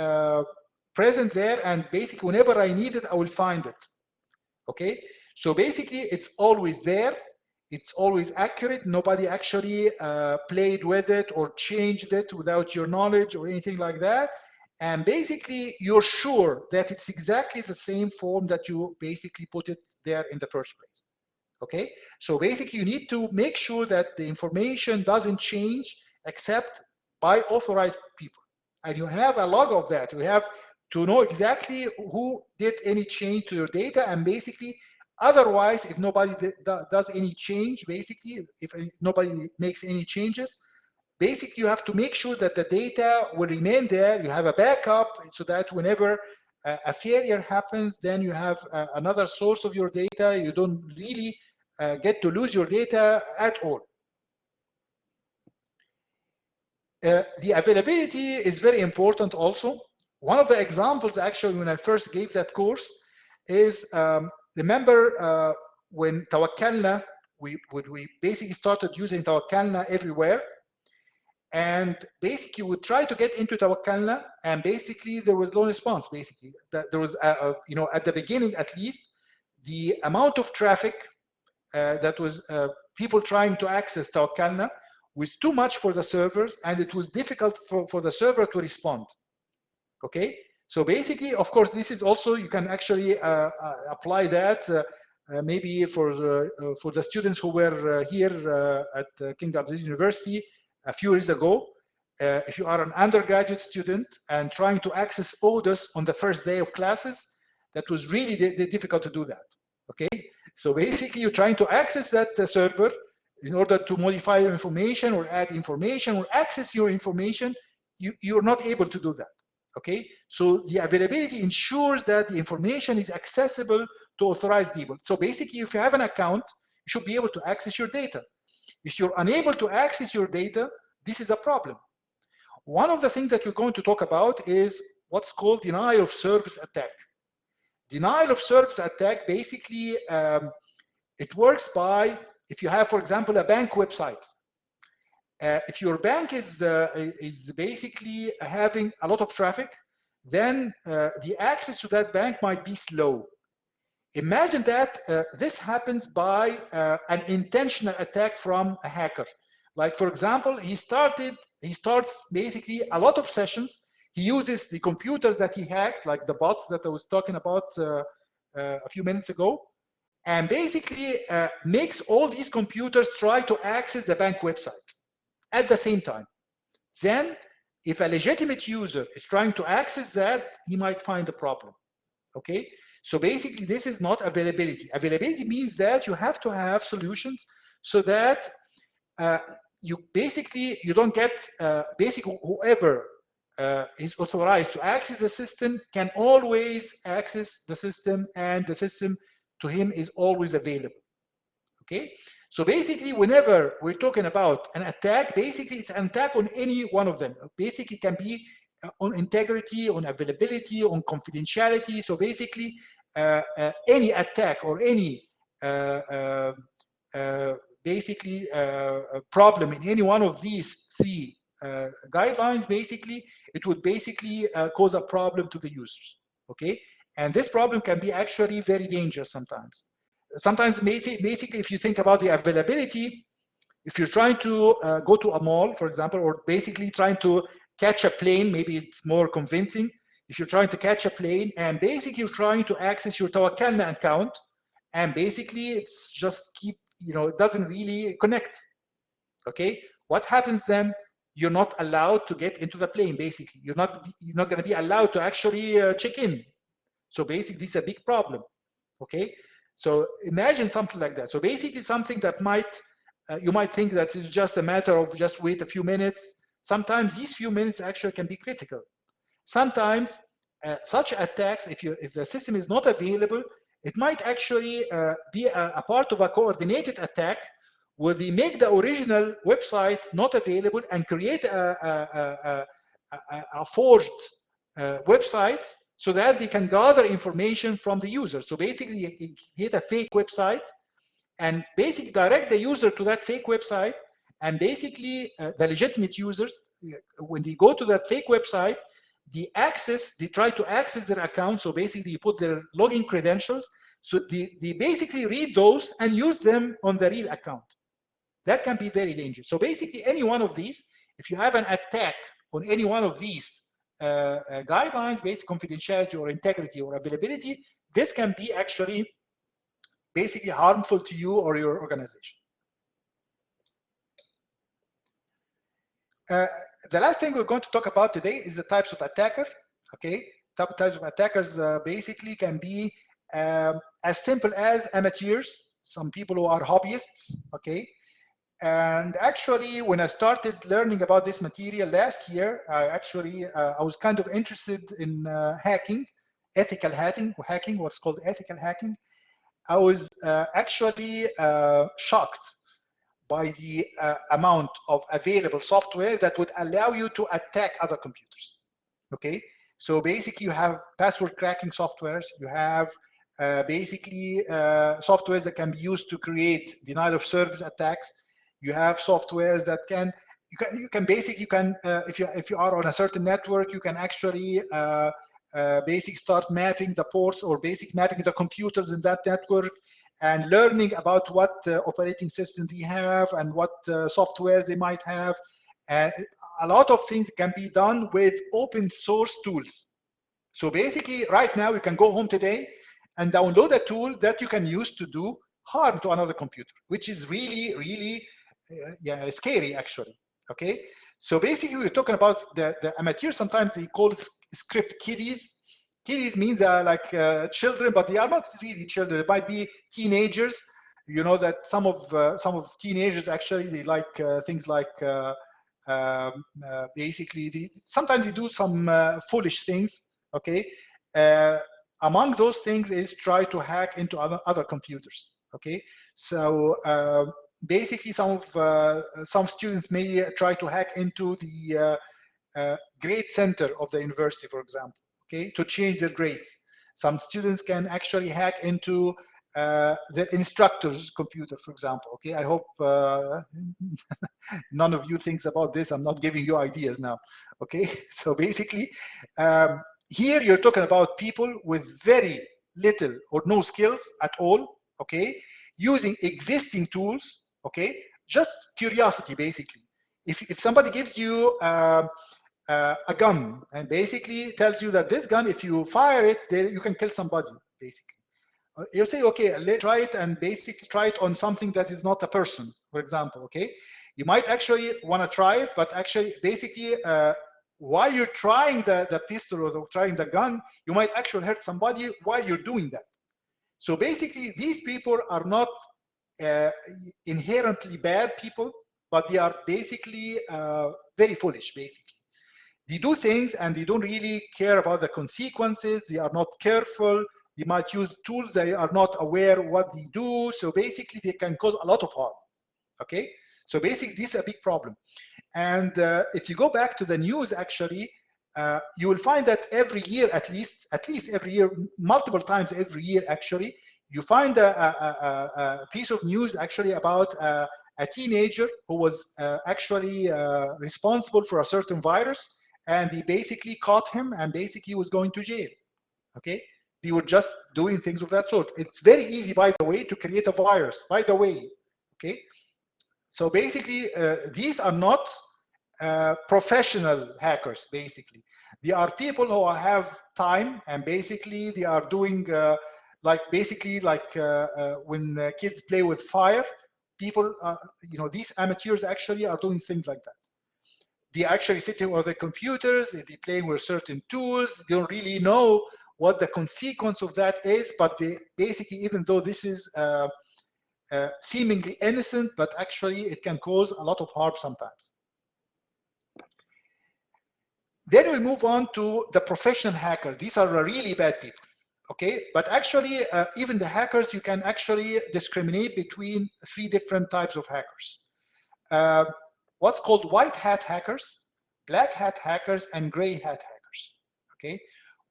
present there, and basically whenever I need it, I will find it, okay? So basically it's always there, it's always accurate, nobody actually played with it or changed it without your knowledge or anything like that, and basically you're sure that it's exactly the same form that you basically put it there in the first place. Okay, so basically you need to make sure that the information doesn't change except by authorized people. And you have a log of that. You have to know exactly who did any change to your data, and basically, otherwise, if nobody does any change, basically, if nobody makes any changes, basically you have to make sure that the data will remain there. You have a backup so that whenever a failure happens, then you have another source of your data. You don't really get to lose your data at all. The availability is very important also. One of the examples actually when I first gave that course is, remember when Tawakkalna, we basically started using Tawakkalna everywhere. And basically we try to get into Tawakkalna, and basically there was no response. Basically there was you know, at the beginning at least, the amount of traffic that was people trying to access Tawakkalna was too much for the servers, and it was difficult for the server to respond. Okay, so basically, of course, this is also, you can actually apply that maybe for the students who were here at King Abdulaziz University a few years ago. If you are an undergraduate student and trying to access ODUS on the first day of classes, that was really difficult to do that. Okay, so basically you're trying to access that server in order to modify your information or add information or access your information. You're not able to do that. Okay, so the availability ensures that the information is accessible to authorized people. So basically, if you have an account, you should be able to access your data. If you're unable to access your data, this is a problem. One of the things that we're going to talk about is what's called denial of service attack. Denial of service attack, basically, it works by, if you have, for example, a bank website. If your bank is basically having a lot of traffic, then the access to that bank might be slow. Imagine that this happens by an intentional attack from a hacker. Like, for example, he starts basically a lot of sessions. He uses the computers that he hacked, like the bots that I was talking about a few minutes ago, and basically makes all these computers try to access the bank website at the same time. Then, if a legitimate user is trying to access that, he might find a problem. Okay, so basically this is not availability. Availability means that you have to have solutions so that you don't get basically whoever is authorized to access the system can always access the system, and the system to him is always available. Okay, so basically whenever we're talking about an attack, basically it's an attack on any one of them. Basically it can be on integrity, on availability, on confidentiality. So basically any attack or any basically problem in any one of these three guidelines, basically it would basically cause a problem to the users. Okay, and this problem can be actually very dangerous sometimes. Sometimes basically if you think about the availability, if you're trying to go to a mall, for example, or basically trying to catch a plane, maybe it's more convincing. If you're trying to catch a plane and basically you're trying to access your Tawakkalna account, and basically it's just keep, it doesn't really connect. Okay, what happens then? You're not allowed to get into the plane. Basically, you're not going to be allowed to actually check in. So basically, this is a big problem. Okay, so imagine something like that. So basically, something that you might think that it's just a matter of just wait a few minutes. Sometimes these few minutes actually can be critical. Sometimes such attacks, if the system is not available, it might actually be a part of a coordinated attack where they make the original website not available and create a forged website so that they can gather information from the user. So basically, you create a fake website and basically direct the user to that fake website. And basically, the legitimate users, when they go to that fake website, they try to access their account. So basically, you put their login credentials. So they basically read those and use them on the real account. That can be very dangerous. So basically, any one of these, if you have an attack on any one of these guidelines, basic confidentiality or integrity or availability, this can be actually basically harmful to you or your organization. The last thing we're going to talk about today is the types of attacker. Okay, types of attackers basically can be as simple as amateurs, some people who are hobbyists. Okay, and actually, when I started learning about this material last year, I was kind of interested in hacking, ethical hacking, what's called ethical hacking. I was actually shocked by the amount of available software that would allow you to attack other computers. Okay, so basically you have password cracking softwares, you have basically softwares that can be used to create denial of service attacks. You have softwares that if you are on a certain network, you can actually basically start mapping the ports or mapping the computers in that network and learning about what operating systems they have and what softwares they might have. A lot of things can be done with open source tools. So basically, right now, you can go home today and download a tool that you can use to do harm to another computer, which is really, really scary, actually. Okay, so basically, we're talking about the amateurs. Sometimes they call script kiddies. Kiddies means like children, but they are not really children. It might be teenagers. You know that some of teenagers actually they like things like basically sometimes they do some foolish things. Okay, among those things is try to hack into other computers. Okay, so basically some students may try to hack into the grade center of the university, for example. Okay, to change their grades. Some students can actually hack into their instructor's computer, for example. Okay, I hope none of you thinks about this. I'm not giving you ideas now. Okay, so basically, here you're talking about people with very little or no skills at all. Okay, using existing tools. Okay, just curiosity, basically. If somebody gives you a gun and basically tells you that this gun, if you fire it, you can kill somebody, basically. You say, okay, let's try it and basically try it on something that is not a person, for example, okay? You might actually want to try it, but actually, basically, while you're trying the pistol or trying the gun, you might actually hurt somebody while you're doing that. So basically, these people are not inherently bad people, but they are basically very foolish, basically. They do things and they don't really care about the consequences. They are not careful. They might use tools they are not aware what they do. So basically, they can cause a lot of harm. Okay, so basically, this is a big problem. And if you go back to the news, actually, you will find that every year, at least every year, multiple times every year, actually, you find a piece of news actually about a teenager who was actually responsible for a certain virus. And they basically caught him and basically was going to jail. Okay, they were just doing things of that sort. It's very easy, by the way, to create a virus, by the way. Okay, so basically these are not professional hackers, basically. They are people who have time, and basically they are doing like when kids play with fire, people, these amateurs actually are doing things like that. They actually sitting on the computers, they playing with certain tools, they don't really know what the consequence of that is, but they basically, even though this is seemingly innocent, but actually it can cause a lot of harm sometimes. Then we move on to the professional hacker. These are really bad people, okay? But actually, even the hackers, you can actually discriminate between 3 different types of hackers. What's called white hat hackers, black hat hackers, and gray hat hackers, okay?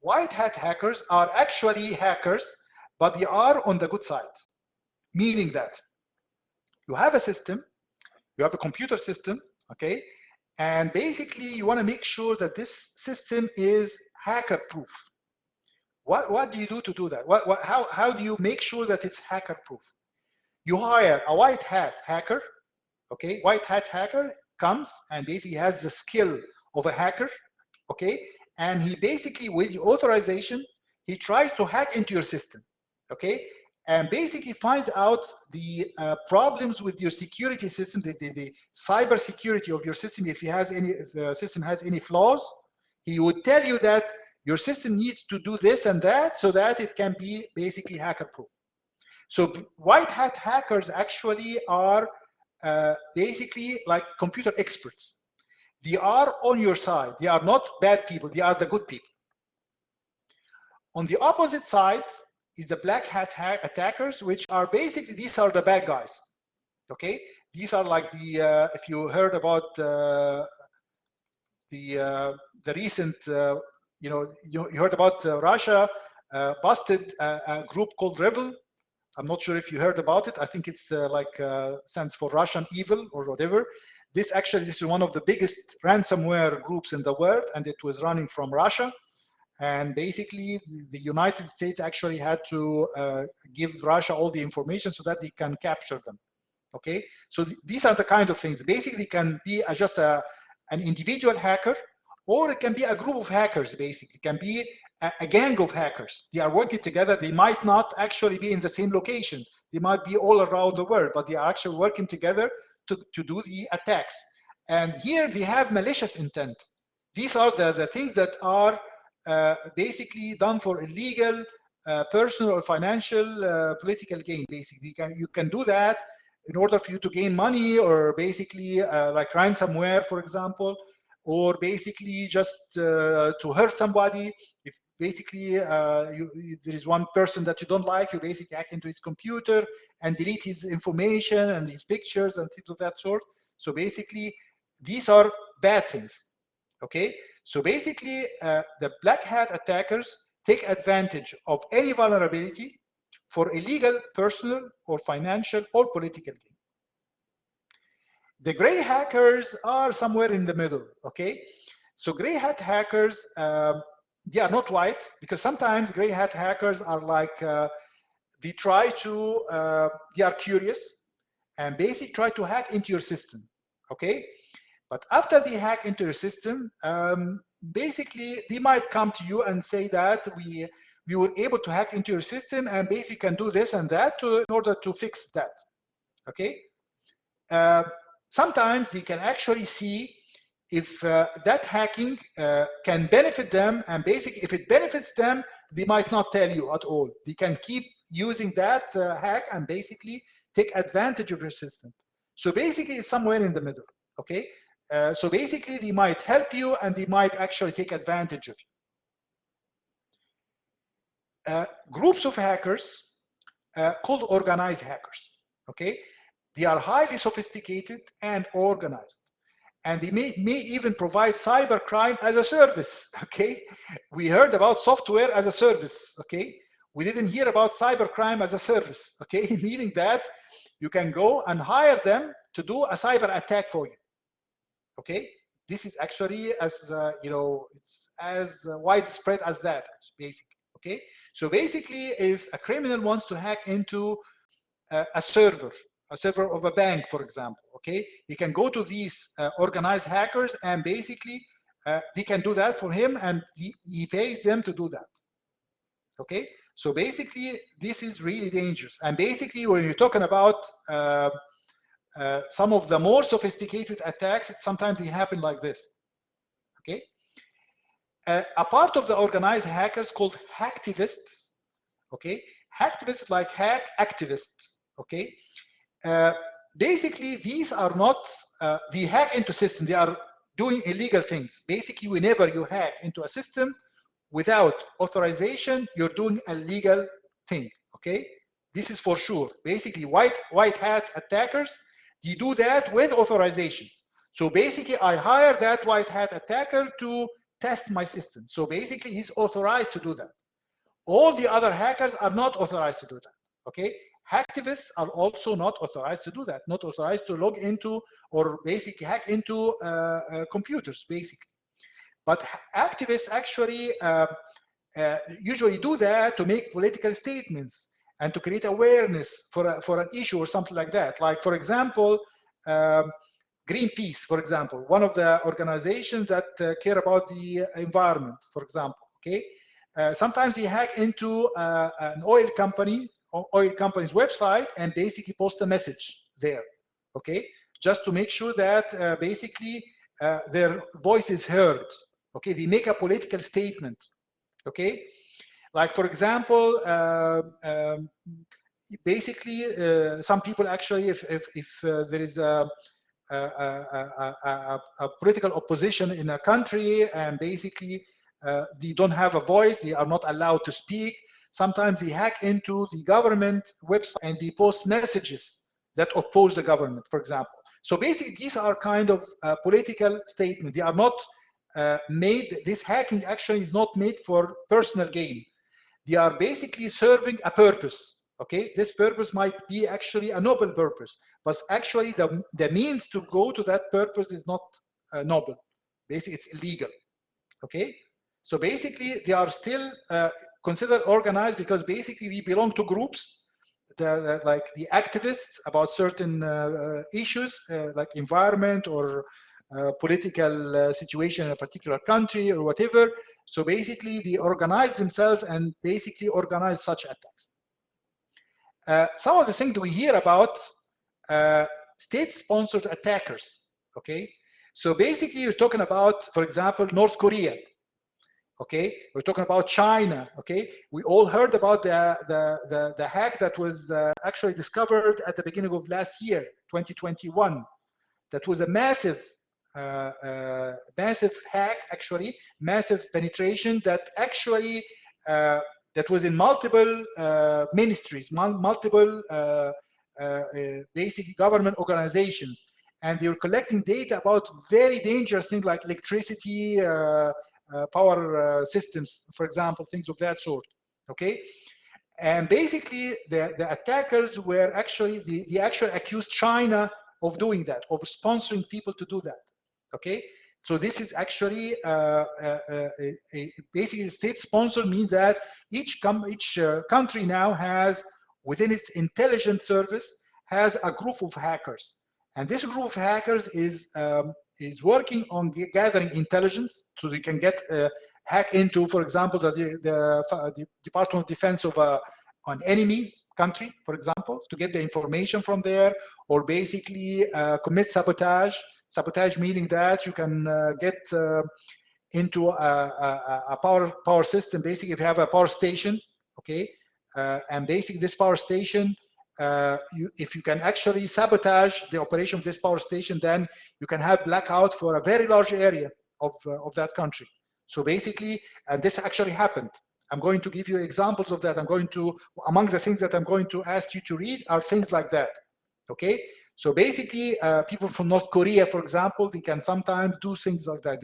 White hat hackers are actually hackers, but they are on the good side, meaning that you have a system, you have a computer system, okay? And basically, you want to make sure that this system is hacker-proof. What do you do to do that? How do you make sure that it's hacker-proof? You hire a white hat hacker, okay? White hat hacker comes and basically has the skill of a hacker, okay? And he basically, with the authorization, he tries to hack into your system, okay? And basically finds out the problems with your security system, the cyber security of your system. If the system has any flaws, he would tell you that your system needs to do this and that so that it can be basically hacker proof. So white hat hackers actually are basically like computer experts. They are on your side. They are not bad people. They are the good people. On the opposite side is the black hat attackers, which are basically, these are the bad guys. Okay, these are like the if you heard about the recent you heard about Russia busted a group called Revil. I'm not sure if you heard about it. I think it's stands for Russian evil or whatever. This is one of the biggest ransomware groups in the world, and it was running from Russia. And basically, the United States actually had to give Russia all the information so that they can capture them. Okay, so these are the kind of things. Basically, can be just an individual hacker, or it can be a group of hackers. Basically, it can be a gang of hackers. They are working together. They might not actually be in the same location. They might be all around the world, but they are actually working together to do the attacks. And here they have malicious intent. These are the things that are basically done for illegal, personal or financial, political gain. Basically, you can do that in order for you to gain money, or basically like ransomware, for example, or basically just to hurt somebody. If basically there is one person that you don't like, you basically hack into his computer and delete his information and his pictures and things of that sort. So basically, these are bad things. Okay, so basically the black hat attackers take advantage of any vulnerability for illegal, personal, or financial, or political gain. The gray hackers are somewhere in the middle, okay? So gray hat hackers, they are not white, because sometimes gray hat hackers are like, they are curious, and basically try to hack into your system, okay? But after they hack into your system, basically they might come to you and say that we were able to hack into your system, and basically can do this and that in order to fix that, okay? Sometimes they can actually see if that hacking can benefit them, and basically if it benefits them, they might not tell you at all. They can keep using that hack and basically take advantage of your system. So basically it's somewhere in the middle, okay? So basically they might help you, and they might actually take advantage of you. Groups of hackers called organized hackers, okay? They are highly sophisticated and organized, and they may even provide cybercrime as a service, okay? We heard about software as a service, okay? We didn't hear about cybercrime as a service, okay? Meaning that you can go and hire them to do a cyber attack for you, okay? This is actually as, it's as widespread as that, basically, okay? So basically, if a criminal wants to hack into a server, a server of a bank, for example. Okay, he can go to these organized hackers, and basically they can do that for him, and he pays them to do that. Okay, so basically this is really dangerous. And basically when you're talking about some of the more sophisticated attacks, sometimes they happen like this. Okay, a part of the organized hackers called hacktivists. Okay, hacktivists like hack activists. Okay, basically these are not they hack into systems. They are doing illegal things. Basically, whenever you hack into a system without authorization, you're doing a legal thing. Okay, this is for sure. Basically, white hat attackers, they do that with authorization. So basically, I hire that white hat attacker to test my system. So basically, he's authorized to do that. All the other hackers are not authorized to do that. Okay, hacktivists are also not authorized to do that, not authorized to log into or basically hack into computers, basically. But activists actually usually do that to make political statements and to create awareness for an issue or something like that. Like, for example, Greenpeace, for example, one of the organizations that care about the environment, for example. Okay, sometimes they hack into an oil company's website and basically post a message there. Okay, just to make sure that basically their voice is heard. Okay, they make a political statement. Okay, like for example, basically some people actually, if there is a political opposition in a country and basically they don't have a voice, they are not allowed to speak, sometimes they hack into the government website and they post messages that oppose the government, for example. So basically these are kind of political statements. They are not made, this hacking actually is not made for personal gain. They are basically serving a purpose. Okay, this purpose might be actually a noble purpose, but actually the means to go to that purpose is not noble. Basically, it's illegal. Okay, so basically they are still considered organized because basically they belong to groups, like the activists about certain issues, like environment or political situation in a particular country or whatever. So basically they organize themselves and basically organize such attacks. Some of the things we hear about state-sponsored attackers. Okay, so basically you're talking about, for example, North Korea. Okay, we're talking about China. Okay, we all heard about the hack that was actually discovered at the beginning of last year, 2021. That was a massive hack, actually, massive penetration that actually that was in multiple ministries, multiple basic government organizations, and they were collecting data about very dangerous things like electricity, power systems, for example, things of that sort. Okay, and basically the attackers were actually they actually accused China of doing that, of sponsoring people to do that. Okay, so this is actually basically state sponsored means that each country now has within its intelligence service has a group of hackers, and this group of hackers is working on gathering intelligence so they can get hack into, for example, the Department of Defense of an enemy country, for example, to get the information from there, or basically commit sabotage. Sabotage meaning that you can get into a power system. Basically, if you have a power station, okay, and basically this power station, if you can actually sabotage the operation of this power station, then you can have blackout for a very large area of that country. So basically, and this actually happened. I'm going to give you examples of that. I'm going to, among the things that I'm going to ask you to read are things like that. Okay, so basically, people from North Korea, for example, they can sometimes do things like that.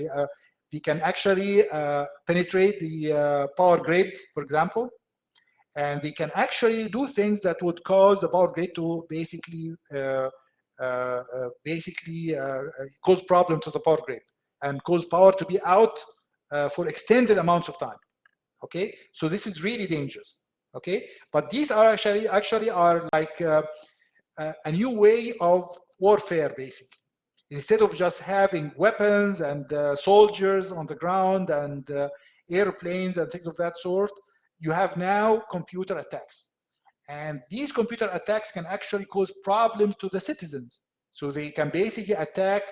They can actually penetrate the power grid, for example, and they can actually do things that would cause the power grid to basically cause problem to the power grid and cause power to be out for extended amounts of time. Okay, so this is really dangerous. Okay, but these are actually are like a new way of warfare, basically. Instead of just having weapons and soldiers on the ground and airplanes and things of that sort, you have now computer attacks. And these computer attacks can actually cause problems to the citizens. So they can basically attack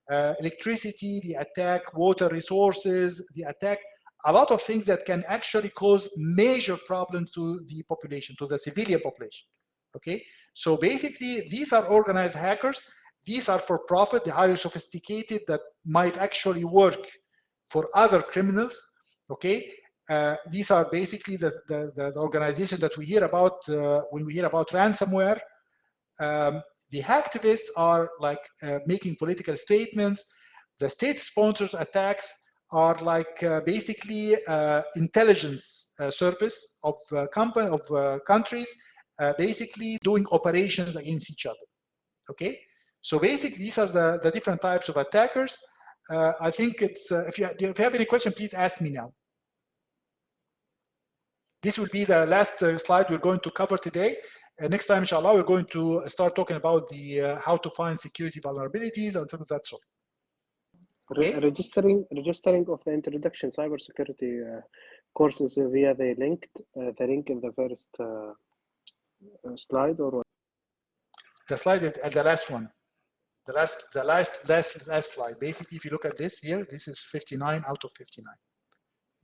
electricity, they attack water resources, they attack a lot of things that can actually cause major problems to the population, to the civilian population. Okay, so basically these are organized hackers. These are for profit, they're highly sophisticated, that might actually work for other criminals. Okay, these are basically the organizations that we hear about when we hear about ransomware. The hacktivists are like making political statements. The state sponsors attacks are like basically intelligence service of countries basically doing operations against each other. Okay, so basically these are the different types of attackers. I think it's if you have any question, please ask me now. This will be the last slide we're going to cover today. Next time, inshallah, we're going to start talking about the how to find security vulnerabilities and things of that sort. Okay. Registering of the introduction cybersecurity courses via the link in the first slide, or what? The slide at the last one, the last slide. Basically, if you look at this here, this is 59 out of 59.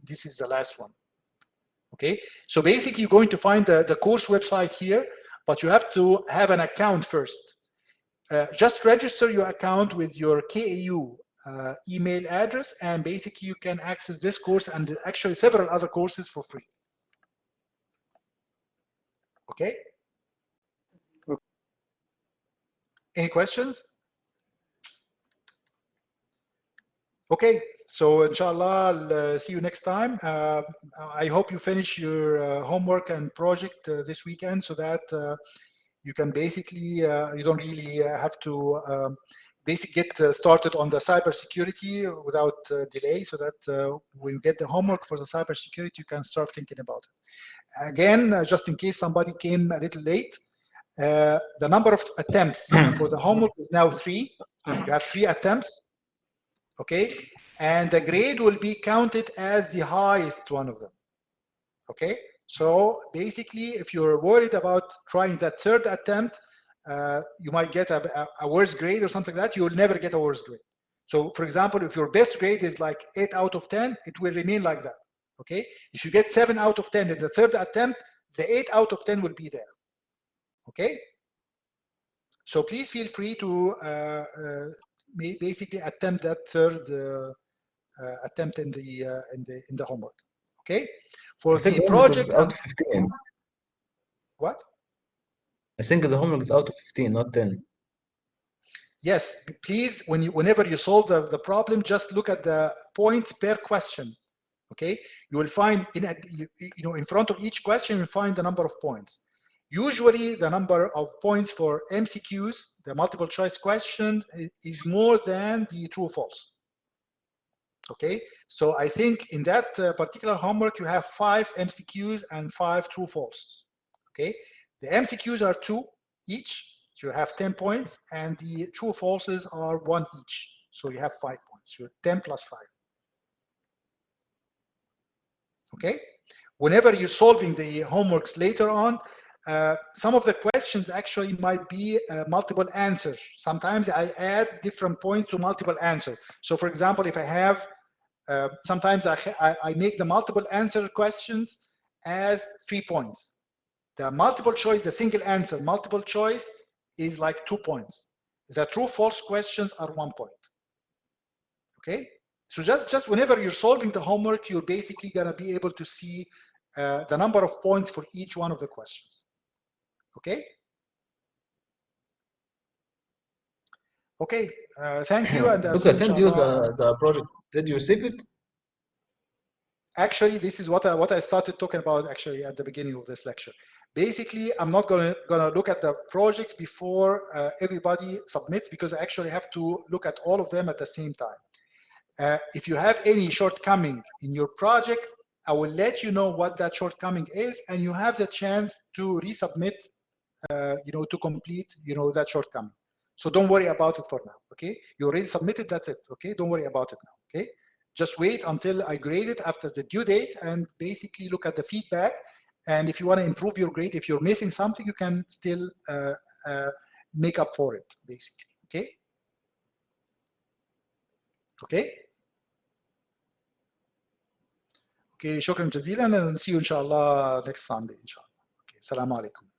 This is the last one. Okay, so basically you're going to find the course website here, but you have to have an account first. Just register your account with your KAU email address, and basically you can access this course and actually several other courses for free. Okay? Any questions? Okay, so inshallah, I'll see you next time. I hope you finish your homework and project this weekend, so that you can basically, you don't really have to basically get started on the cybersecurity without delay, so that when you get the homework for the cybersecurity, you can start thinking about it. Again, just in case somebody came a little late, the number of attempts for the homework is now 3. You have 3 attempts. Okay, and the grade will be counted as the highest one of them. Okay, so basically, if you're worried about trying that 3rd attempt, you might get a worse grade or something like that. You will never get a worse grade. So, for example, if your best grade is like 8 out of 10, it will remain like that. Okay, if you get 7 out of 10 in the 3rd attempt, the 8 out of 10 will be there. Okay, so please feel free to basically attempt that 3rd attempt in the homework. Okay, for the project out of 15. What? I think the homework is out of 15, not 10. Yes, please, whenever you solve the problem, just look at the points per question. Okay, you will find in front of each question, you'll find the number of points. Usually the number of points for MCQs, the multiple choice question, is more than the true or false. Okay, so I think in that particular homework, you have 5 MCQs and 5 true false. Okay, the MCQs are 2 each, so you have 10 points, and the true falses are 1 each, so you have 5 points. So 10 plus 5. Okay, whenever you're solving the homeworks later on, some of the questions actually might be multiple answers. Sometimes I add different points to multiple answers. So for example, if I have, sometimes I make the multiple answer questions as 3 points. The multiple choice, the single answer, multiple choice is like 2 points. The true false questions are 1 point. Okay, so just whenever you're solving the homework, you're basically gonna be able to see the number of points for each one of the questions. Okay. Okay. Thank you. And Look, I sent you the project. Did you receive it? Actually, this is what I started talking about actually at the beginning of this lecture. Basically, I'm not gonna look at the projects before everybody submits, because I actually have to look at all of them at the same time. If you have any shortcoming in your project, I will let you know what that shortcoming is, and you have the chance to resubmit to complete, that shortcoming. So don't worry about it for now, okay? You already submitted, that's it, okay? Don't worry about it now, okay? Just wait until I grade it after the due date and basically look at the feedback. And if you want to improve your grade, if you're missing something, you can still make up for it, basically, okay? Okay? Okay, شكرا جزيلا and see you inshallah next Sunday inshallah. Okay, السلام عليكم.